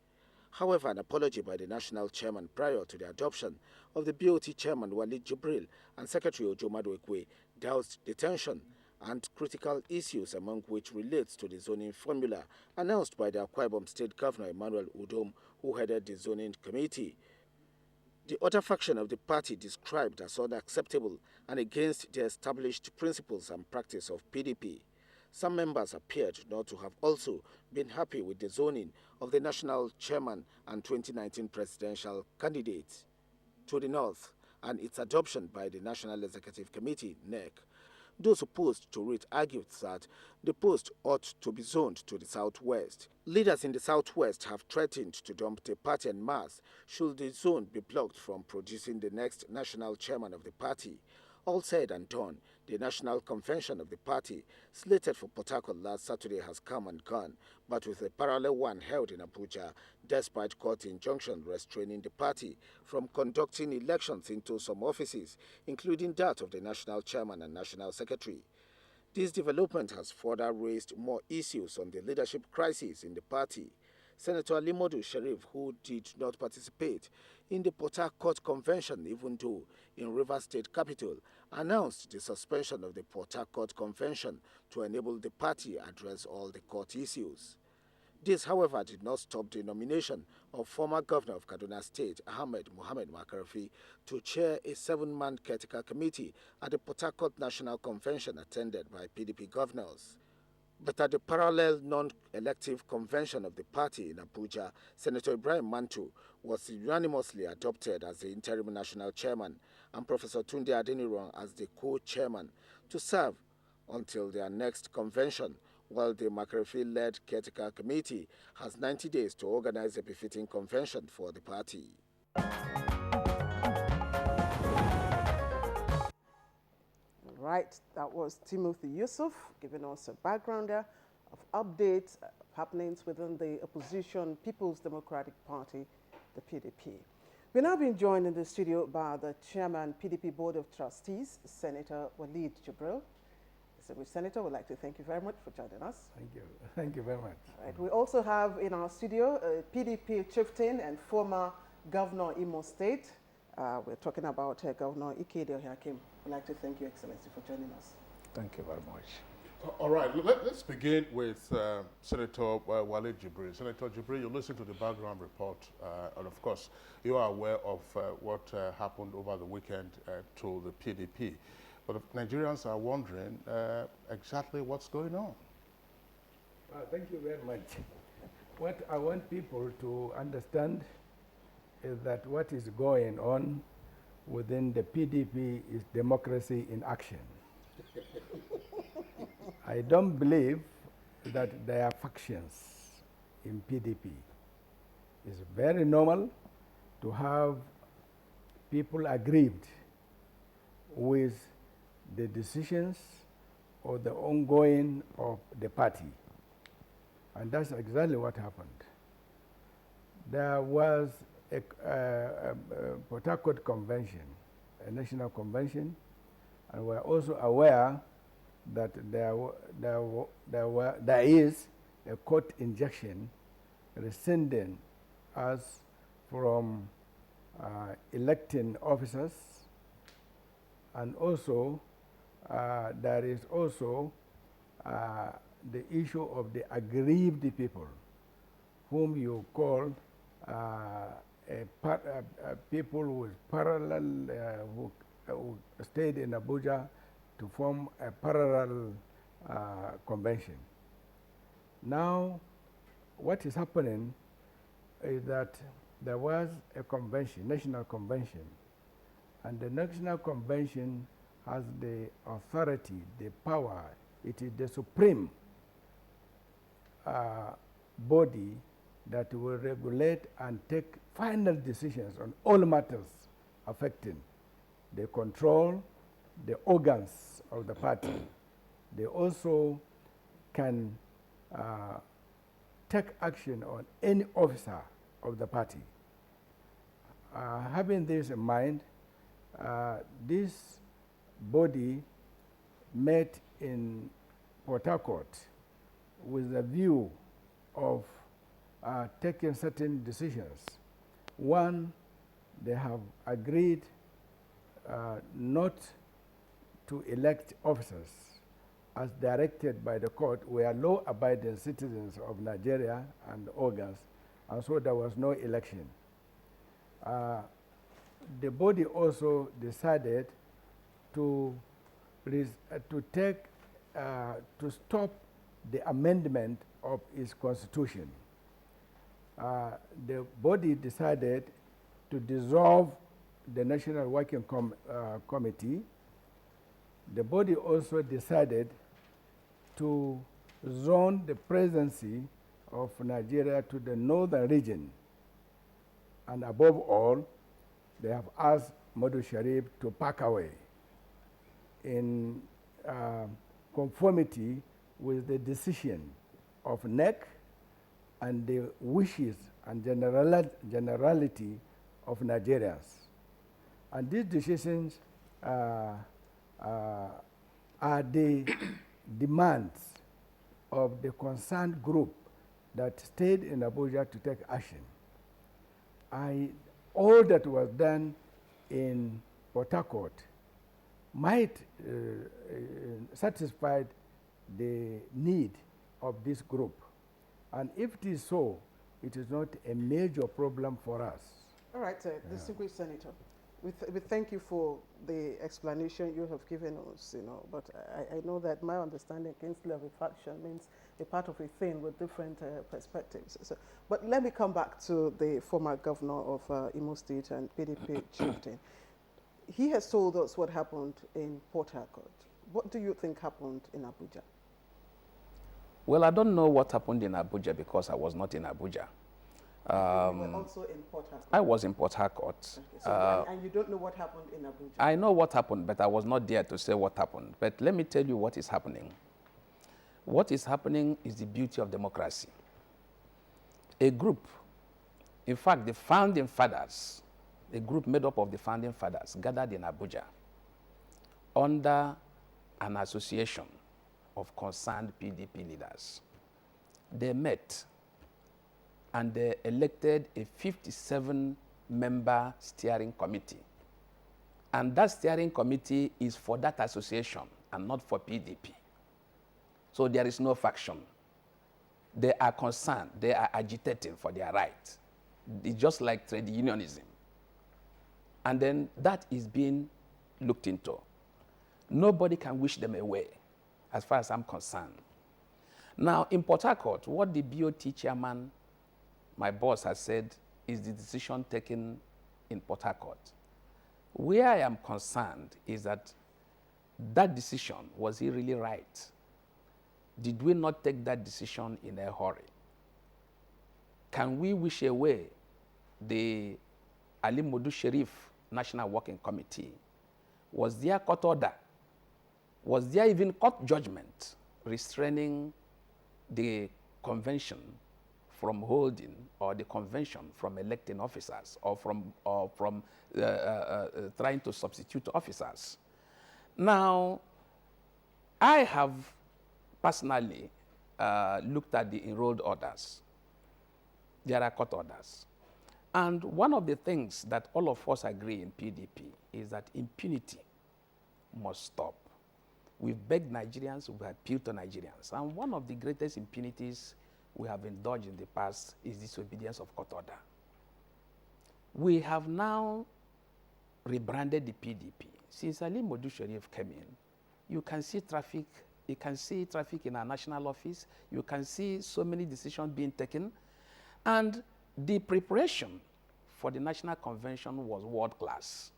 However, an apology by the national chairman prior to the adoption of the BOT chairman Walid Jibril and Secretary Ojo Maduekwe doused the tension and critical issues, among which relates to the zoning formula announced by the Akwa Ibom State Governor Emmanuel Udom, who headed the zoning committee. The other faction of the party described as unacceptable and against the established principles and practice of PDP. Some members appeared not to have also been happy with the zoning of the national chairman and 2019 presidential candidate to the north and its adoption by the National Executive Committee, NEC. Those opposed to it argued that the post ought to be zoned to the southwest. Leaders in the southwest have threatened to dump the party en masse should the zone be blocked from producing the next national chairman of the party. All said and done, the national convention of the party, slated for Port Harcourt last Saturday, has come and gone, but with a parallel one held in Abuja, despite court injunction restraining the party from conducting elections into some offices, including that of the national chairman and national secretary. This development has further raised more issues on the leadership crisis in the party. Senator Ali Modu Sheriff, who did not participate in the Port Harcourt convention, even though in Rivers State capital, announced the suspension of the Port Harcourt convention to enable the party address all the court issues. This, however, did not stop the nomination of former governor of Kaduna State, Ahmed Mohamed Makarfi, to chair a 7-man caretaker committee at the Port Harcourt National Convention attended by PDP governors. But at the parallel non-elective convention of the party in Abuja, Senator Ibrahim Mantu was unanimously adopted as the interim national chairman and Professor Tunde Adeniran as the co-chairman to serve until their next convention, while the Makarfi-led caretaker committee has 90 days to organize a befitting convention for the party. Right, that was Timothy Yusuf giving us a background there of updates, happenings within the opposition People's Democratic Party, the PDP. We're now being joined in the studio by the Chairman, PDP Board of Trustees, Senator Walid Jibril. Senator, we'd like to thank you very much for joining us. Thank you. Thank you very much. Right, we also have in our studio a PDP chieftain and former Governor Imo State. We're talking about Governor Ikedi Hakim. I'd like to thank you, Excellency, for joining us. Thank you very much. All right, let's begin with Senator Walid Jibril. Senator Jibril, you listened to the background report, and of course, you are aware of what happened over the weekend to the PDP. But Nigerians are wondering exactly what's going on. Thank you very much. What I want people to understand is that what is going on within the PDP is democracy in action. I don't believe that there are factions in PDP. It's very normal to have people aggrieved with the decisions or the ongoing of the party. And that's exactly what happened. There was a Port Harcourt convention, a national convention, and we're also aware that there is a court injunction rescinding us from electing officers, and also there is also the issue of the aggrieved people, whom you call people with parallel, who stayed in Abuja to form a parallel convention. Now, what is happening is that there was a convention, national convention, and the national convention has the authority, the power. It is the supreme body that will regulate and take final decisions on all matters affecting the control, the organs of the party. They also can take action on any officer of the party. Having this in mind, this body met in Port Harcourt with a view of taking certain decisions. One, they have agreed not to elect officers as directed by the court. We are law-abiding citizens of Nigeria and organs, and so there was no election. The body also decided to stop the amendment of its constitution. The body decided to dissolve the National Working Committee. The body also decided to zone the presidency of Nigeria to the northern region. And above all, they have asked Modu Sharif to pack away in conformity with the decision of NEC and the wishes and generality of Nigerians. And these decisions are the demands of the concerned group that stayed in Abuja to take action. All that was done in Port Harcourt might satisfy the need of this group. And if it is so, it is not a major problem for us. All right, distinguished Senator. We thank you for the explanation you have given us, but I know that my understanding kingsley of a faction means a part of a thing with different perspectives. But let me come back to the former governor of Imo State and PDP chieftain. He has told us what happened in Port Harcourt. What do you think happened in Abuja? Well, I don't know what happened in Abuja because I was not in Abuja. You were also in Port Harcourt. I was in Port Harcourt. Okay, so, and you don't know what happened in Abuja? I know what happened, but I was not there to say what happened. But let me tell you what is happening. What is happening is the beauty of democracy. A group, in fact, the founding fathers, a group made up of the founding fathers gathered in Abuja under an association of concerned PDP leaders. They met and they elected a 57-member steering committee. And that steering committee is for that association and not for PDP. So there is no faction. They are concerned, they are agitating for their right. It's just like trade unionism. And then that is being looked into. Nobody can wish them away, as far as I'm concerned. Now, in Port Harcourt, what the BOT chairman, my boss, has said is the decision taken in Port Harcourt. Where I am concerned is that that decision, was it really right? Did we not take that decision in a hurry? Can we wish away the Ali Modu Sharif National Working Committee? Was there court order? Was there even court judgment restraining the convention from holding, or the convention from electing officers, or from trying to substitute officers? Now, I have personally looked at the enrolled orders. There are court orders. And one of the things that all of us agree in PDP is that impunity must stop. We've begged Nigerians, we've appealed to Nigerians. And one of the greatest impunities we have indulged in the past is disobedience of court order. We have now rebranded the PDP. Since Ali Modu Sharif came in, you can see traffic in our national office. You can see so many decisions being taken. And the preparation for the national convention was world class.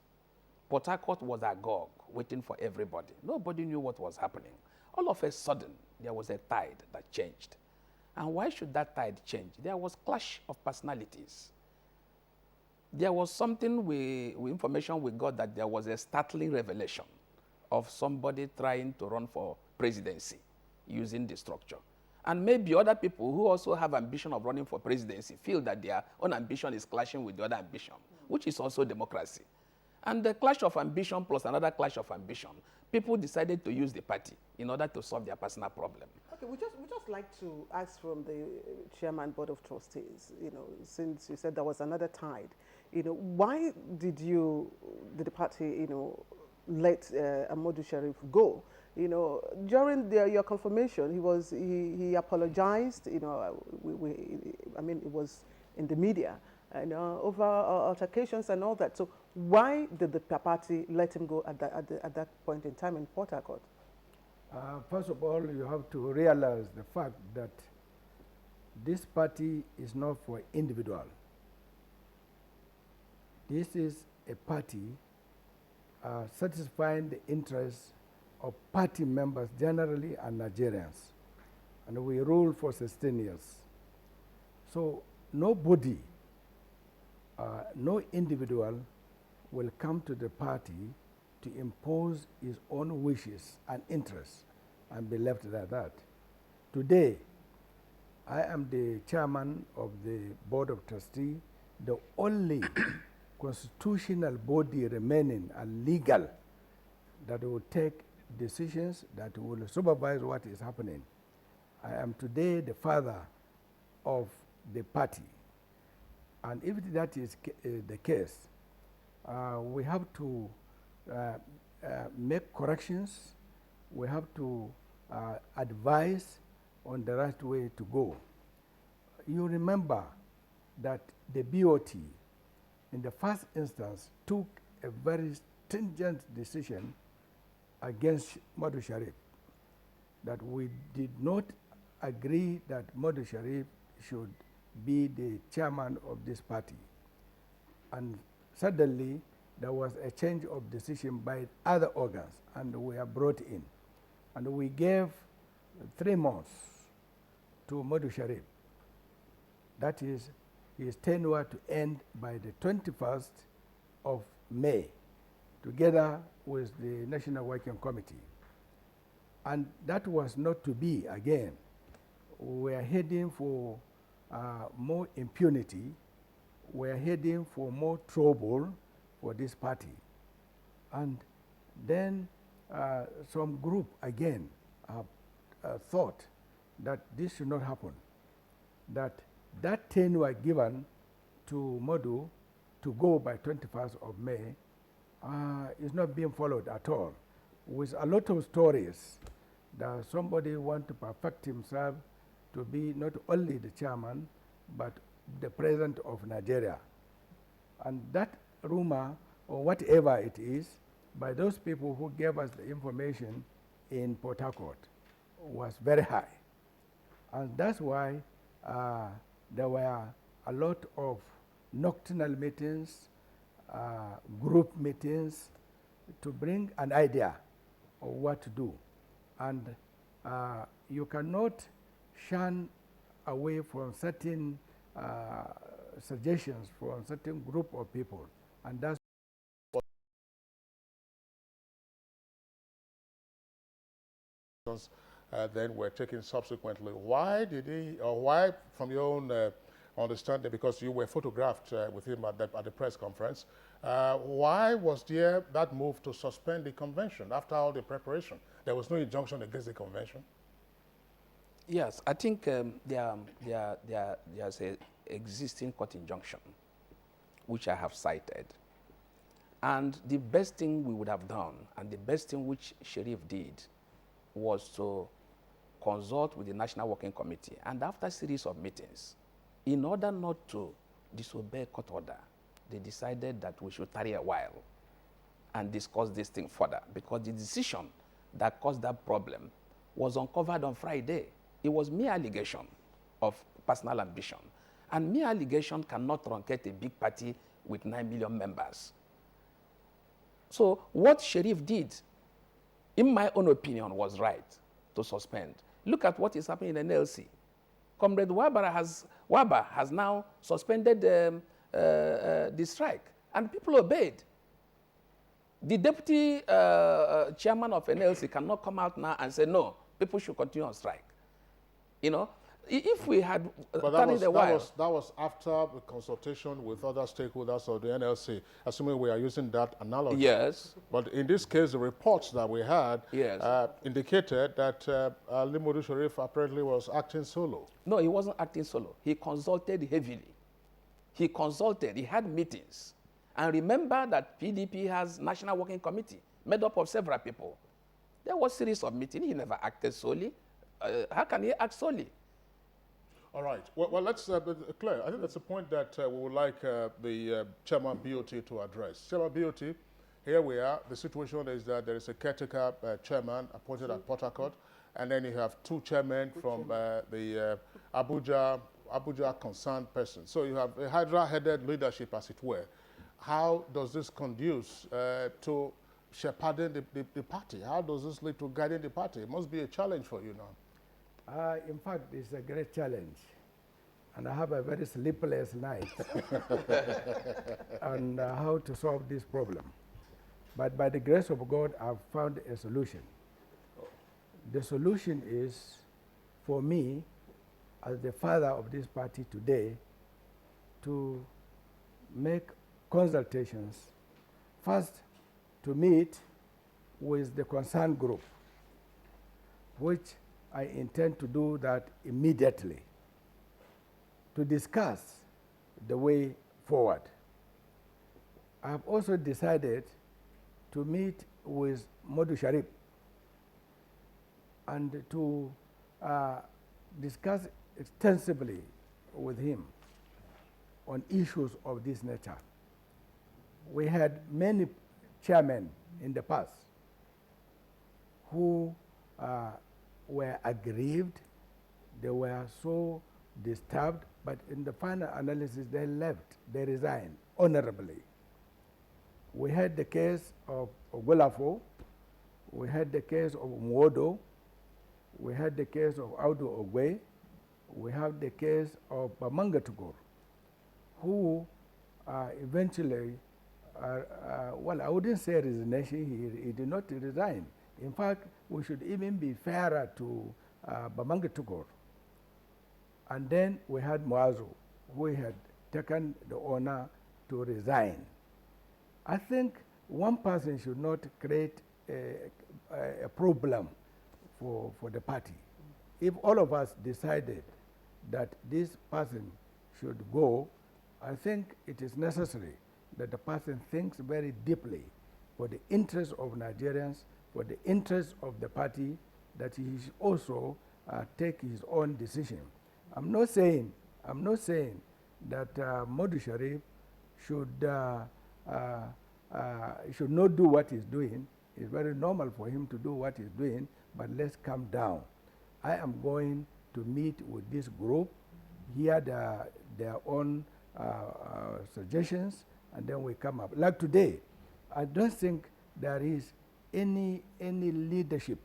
Port Harcourt was agog, waiting for everybody. Nobody knew what was happening. All of a sudden, there was a tide that changed. And why should that tide change? There was clash of personalities. There was something information we got that there was a startling revelation of somebody trying to run for presidency using the structure. And maybe other people who also have ambition of running for presidency feel that their own ambition is clashing with the other ambition, which is also democracy. And the clash of ambition plus another clash of ambition, people decided to use the party in order to solve their personal problem. Okay, we just like to ask from the chairman board of trustees, since you said there was another tide, why did the party, let Amodu Sharif go? During your confirmation, he apologized. I mean, it was in the media, over altercations and all that. So why did the party let him go at that point in time in Port Harcourt? First of all, you have to realize the fact that this party is not for individual. This is a party satisfying the interests of party members generally and Nigerians. And we rule for 16 years. So nobody, no individual will come to the party to impose his own wishes and interests and be left like that. Today, I am the chairman of the board of trustees, the only constitutional body remaining and legal that will take decisions, that will supervise what is happening. I am today the father of the party. And if that is the case, we have to make corrections. We have to advise on the right way to go. You remember that the BOT, in the first instance, took a very stringent decision against Modu Sharif, that we did not agree that Modu Sharif should be the chairman of this party. And suddenly, there was a change of decision by other organs, and we are brought in. And we gave 3 months to Madu Sharif. That is, his tenure to end by the 21st of May, together with the National Working Committee. And that was not to be again. We are heading for more impunity. We are heading for more trouble for this party. And then some group again thought that this should not happen, that tenure given to Modu to go by 21st of May is not being followed at all, with a lot of stories that somebody want to perfect himself to be not only the chairman, but the president of Nigeria. And that rumor, or whatever it is, by those people who gave us the information in Port Harcourt was very high. And that's why there were a lot of nocturnal meetings, group meetings, to bring an idea of what to do. And you cannot shun away from certain suggestions from certain group of people. And that's then were taken subsequently. Why did he, or why, from your own understanding, because you were photographed with him at the press conference, why was there that move to suspend the convention after all the preparation? There was no injunction against the convention? Yes, I think there's an existing court injunction, which I have cited. And the best thing we would have done, and the best thing which Sheriff did, was to consult with the National Working Committee. And after a series of meetings, in order not to disobey court order, they decided that we should tarry a while and discuss this thing further, because the decision that caused that problem was uncovered on Friday. It was mere allegation of personal ambition. And mere allegation cannot truncate a big party with 9 million members. So what Sheriff did, in my own opinion, was right to suspend. Look at what is happening in NLC. Comrade Wabara has now suspended the strike, and people obeyed. The deputy chairman of NLC cannot come out now and say, no, people should continue on strike. You know, if we had that was after the consultation with other stakeholders of the NLC, assuming we are using that analogy. Yes. But in this case, the reports that we had yes. Indicated that Ali Modu Sharif apparently was acting solo. No, he wasn't acting solo. He consulted heavily. He consulted, he had meetings. And remember that PDP has National Working Committee made up of several people. There was a series of meetings. He never acted solely. How can he act solely? All right. Well let's, Claire, I think that's a point that we would like the Chairman BOT to address. Chairman BOT, here we are. The situation is that there is a caretaker chairman appointed at Port Harcourt, and then you have 2 chairmen from the Abuja concerned person. So you have a Hydra-headed leadership, as it were. How does this conduce to shepherding the party? How does this lead to guiding the party? It must be a challenge for you now. In fact, it's a great challenge. And I have a very sleepless night on how to solve this problem. But by the grace of God, I've found a solution. The solution is, for me, as the father of this party today, to make consultations, first to meet with the concerned group, which I intend to do that immediately, to discuss the way forward. I have also decided to meet with Modu Sharif and to discuss extensively with him on issues of this nature. We had many chairmen in the past who were aggrieved, they were so disturbed, but in the final analysis they left, they resigned honorably. We had the case of Ogolafo, we had the case of Mwodo, we had the case of Audu Ogwe, We have the case of Bamanga Tugur, who eventually, well, I wouldn't say resignation, he did not resign. In fact, we should even be fairer to Bamanga Tugur. And then we had Muazu, who had taken the honor to resign. I think one person should not create a problem for the party. If all of us decided that this person should go, I think it is necessary that the person thinks very deeply for the interests of Nigerians, for the interests of the party, that he should also take his own decision. I'm not saying that Modu Sharif should not do what he's doing. It's very normal for him to do what he's doing, but let's calm down. I am going to meet with this group, hear their own suggestions, and then we come up. Like today, I don't think there is any leadership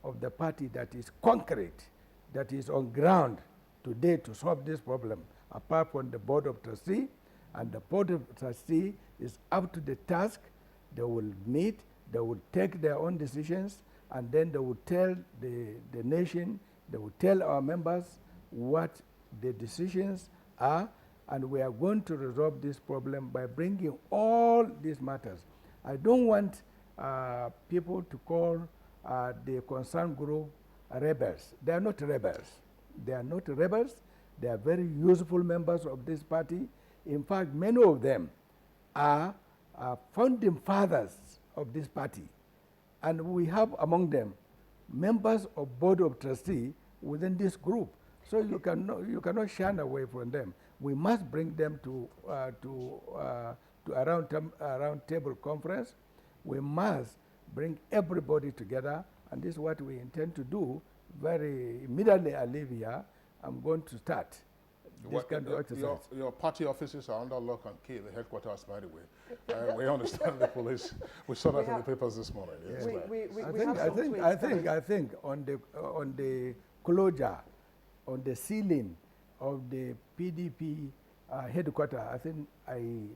of the party that is concrete, that is on ground today to solve this problem, apart from the Board of Trustees. And the Board of Trustees is up to the task. They will meet, they will take their own decisions, and then they will tell the nation, they will tell our members what the decisions are, and we are going to resolve this problem by bringing all these matters. I don't want people to call the concerned group rebels. They are not rebels. They are not rebels. They are very useful members of this party. In fact, many of them are founding fathers of this party. And we have among them members of Board of Trustees within this group. So you cannot shun away from them. We must bring them to a round table conference. We must bring everybody together, and this is what we intend to do. Very immediately I leave here, I'm going to start this kind of exercise. Your party offices are under lock and key, the headquarters, by the way. We understand the police. We saw that in the papers this morning. Yes. I think on the closure, on the ceiling of the PDP headquarters, I think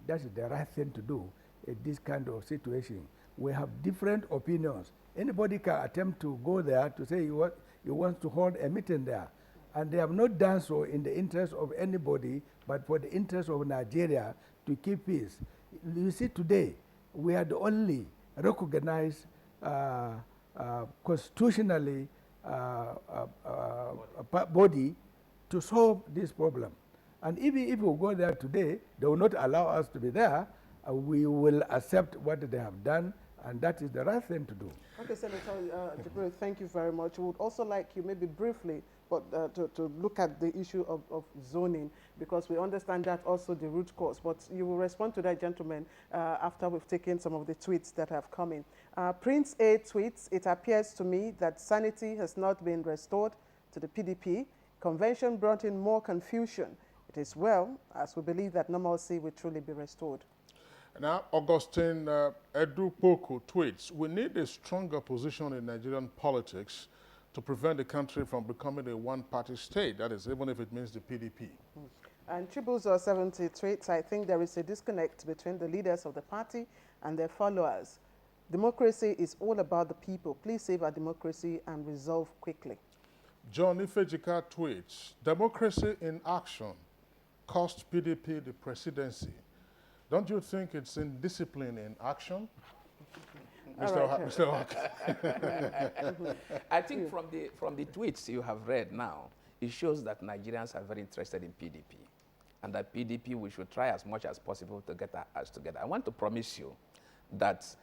that's the right thing to do in this kind of situation. We have different opinions. Anybody can attempt to go there to say he wants to hold a meeting there. And they have not done so in the interest of anybody, but for the interest of Nigeria to keep peace. You see, today, we are the only recognized constitutionally body to solve this problem. And even if we go there today, they will not allow us to be there. We will accept what they have done, and that is the right thing to do. Okay, Senator Jibril, thank you very much. We would also like you maybe briefly but to look at the issue of zoning, because we understand that also the root cause. But you will respond to that, gentlemen, after we've taken some of the tweets that have come in. Prince A tweets, it appears to me that sanity has not been restored to the PDP. Convention brought in more confusion. It is well, as we believe that normalcy will truly be restored. Now, Augustine Edupoku tweets, we need a stronger position in Nigerian politics to prevent the country from becoming a one-party state, that is, even if it means the PDP. And Chibuzo70 tweets, I think there is a disconnect between the leaders of the party and their followers. Democracy is all about the people. Please save our democracy and resolve quickly. John Ifejika tweets, democracy in action cost PDP the presidency. Don't you think it's indiscipline in action? Mr. Hawk. I think from the tweets you have read now, it shows that Nigerians are very interested in PDP, and that PDP, we should try as much as possible to get our acts together. I want to promise you that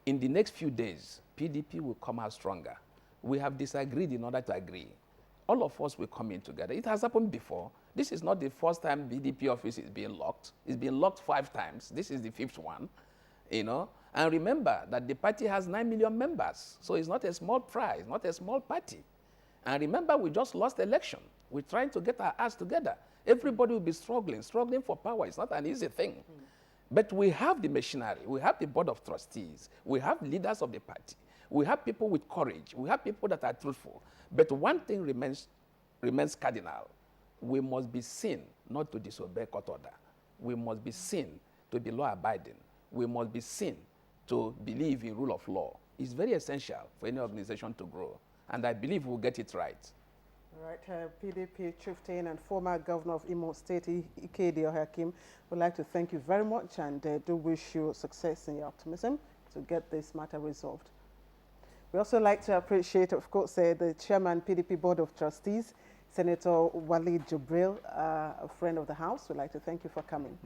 in the next few days, PDP will come out stronger. We have disagreed in order to agree. All of us will come in together. It has happened before. This is not the first time PDP office is being locked. It's been locked 5 times. This is the 5th one, you know. And remember that the party has 9 million members, so it's not a small fry, it's not a small party. And remember, we just lost the election. We're trying to get our acts together. Everybody will be struggling for power. It's not an easy thing. But we have the machinery, we have the Board of Trustees, we have leaders of the party, we have people with courage, we have people that are truthful. But one thing remains cardinal. we must be seen not to disobey court order. We must be seen to be law-abiding. We must be seen to believe in rule of law. It's very essential for any organization to grow, and I believe we'll get it right. All right, PDP chieftain and former governor of Imo State, Ikedi Hakim, would like to thank you very much and do wish you success in your optimism to get this matter resolved. We also like to appreciate, of course, the chairman, PDP Board of Trustees, Senator Walid Jubril, a friend of the House. We'd like to thank you for coming.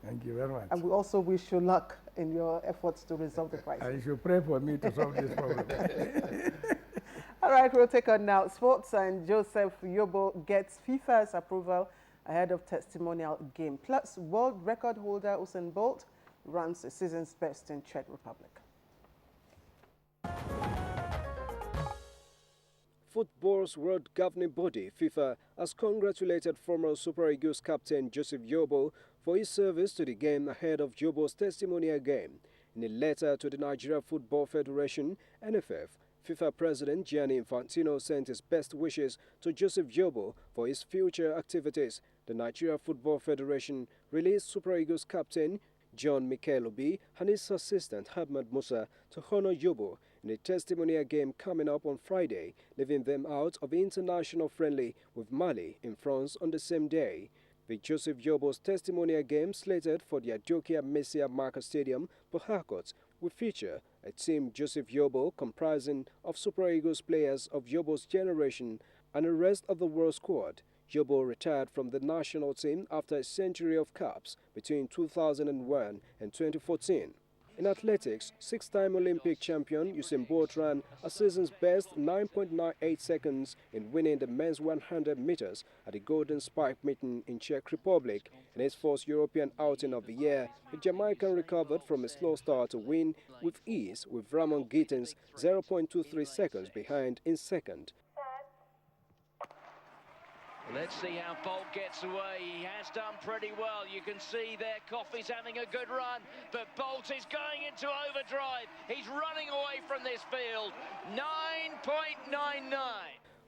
Thank you very much. And we also wish you luck in your efforts to resolve the crisis. I should pray for me to solve this problem. All right, we'll take on now sports, and Joseph Yobo gets FIFA's approval ahead of testimonial game. Plus, world record holder Usain Bolt runs a season's best in Czech Republic. Football's world governing body, FIFA, has congratulated former Super Eagles captain Joseph Yobo for his service to the game ahead of Yobo's testimonial game. In a letter to the Nigeria Football Federation, NFF, FIFA President Gianni Infantino sent his best wishes to Joseph Yobo for his future activities. The Nigeria Football Federation released Super Eagles captain John Mikel Obi and his assistant Ahmad Musa to honor Yobo in a testimonial game coming up on Friday, leaving them out of the international friendly with Mali in France on the same day. The Joseph Yobo's testimonial game slated for the Adokia Messia Marker Stadium, Port Harcourt, will feature a team Joseph Yobo comprising of Super Eagles players of Yobo's generation and the rest of the world squad. Yobo retired from the national team after a century of caps between 2001 and 2014. In athletics, six-time Olympic champion Usain Bolt ran a season's best 9.98 seconds in winning the men's 100 meters at the Golden Spike meeting in Czech Republic. In his first European outing of the year, the Jamaican recovered from a slow start to win with ease, with Ramon Gittins 0.23 seconds behind in second. Let's see how Bolt gets away. He has done pretty well. You can see there Coffey's having a good run, but Bolt is going into overdrive. He's running away from this field. 9.99.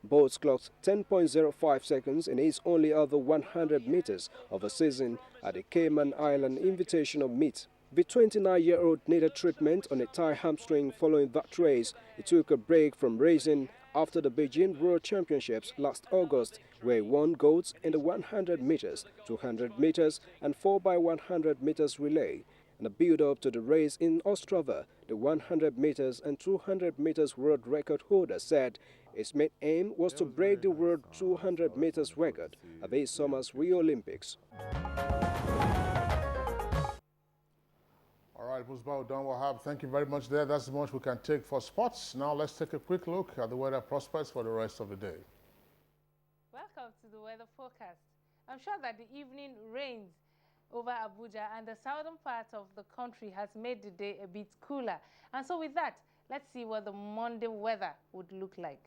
Bolt clocked 10.05 seconds in his only other 100 meters of the season at the Cayman Island Invitational Meet. The 29-year-old needed treatment on a thigh hamstring following that race. He took a break from racing after the Beijing World Championships last August, where he won golds in the 100 meters, 200 meters and 4x100 meters relay. In the build-up to the race in Ostrava, the 100 meters and 200 meters world record holder said his main aim was to break the world 200 meters record at this summer's Rio Olympics. All right, Musbah Don Wahab, thank you very much there. That's the much we can take for sports. Now let's take a quick look at the weather prospects for the rest of the day. Welcome to the weather forecast. I'm sure that the evening rains over Abuja and the southern part of the country has made the day a bit cooler. And so with that, let's see what the Monday weather would look like.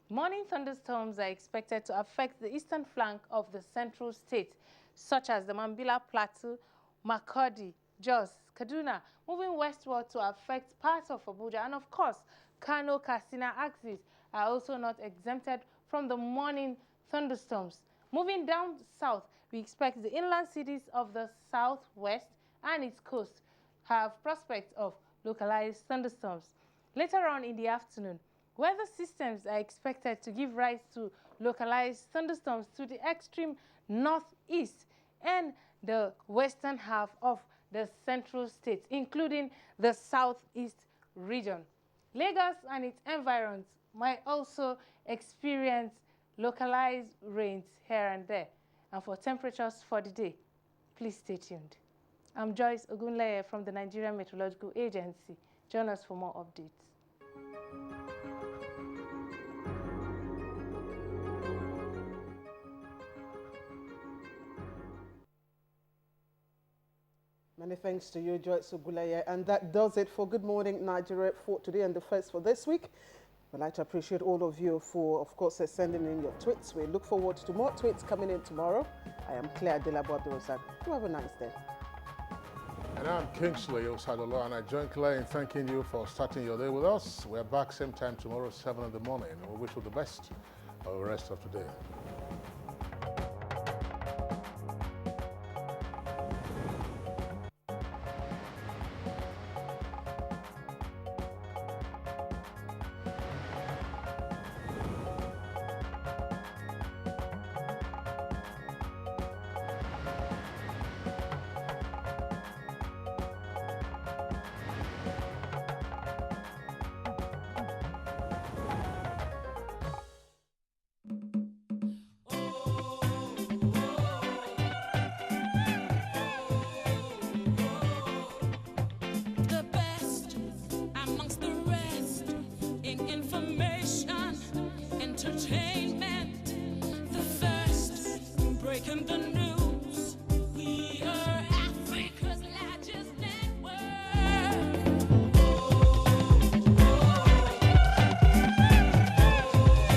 Morning thunderstorms are expected to affect the eastern flank of the central state, such as the Mambila Plateau, Makurdi, Jos, Kaduna, moving westward to affect parts of Abuja, and of course, Kano-Katsina axis are also not exempted from the morning thunderstorms. Moving down south, we expect the inland cities of the southwest and its coast have prospects of localized thunderstorms. Later on in the afternoon, weather systems are expected to give rise to localized thunderstorms to the extreme northeast and the western half of the central states, including the southeast region. Lagos and its environs might also experience localized rains here and there. And for temperatures for the day, please stay tuned. I'm Joyce Ogunleye from the Nigerian Meteorological Agency. Join us for more updates. Many thanks to you, Joyce Ogunleye. And that does it for Good Morning Nigeria for today and the first for this week. I'd like to appreciate all of you for, of course, sending in your tweets. We look forward to more tweets coming in tomorrow. I am Claire Delabo Abdurrazak. You have a nice day. And I'm Kingsley Osadolo, and I join Claire in thanking you for starting your day with us. We're back same time tomorrow, 7 in the morning. We wish you the best for the rest of today. in the new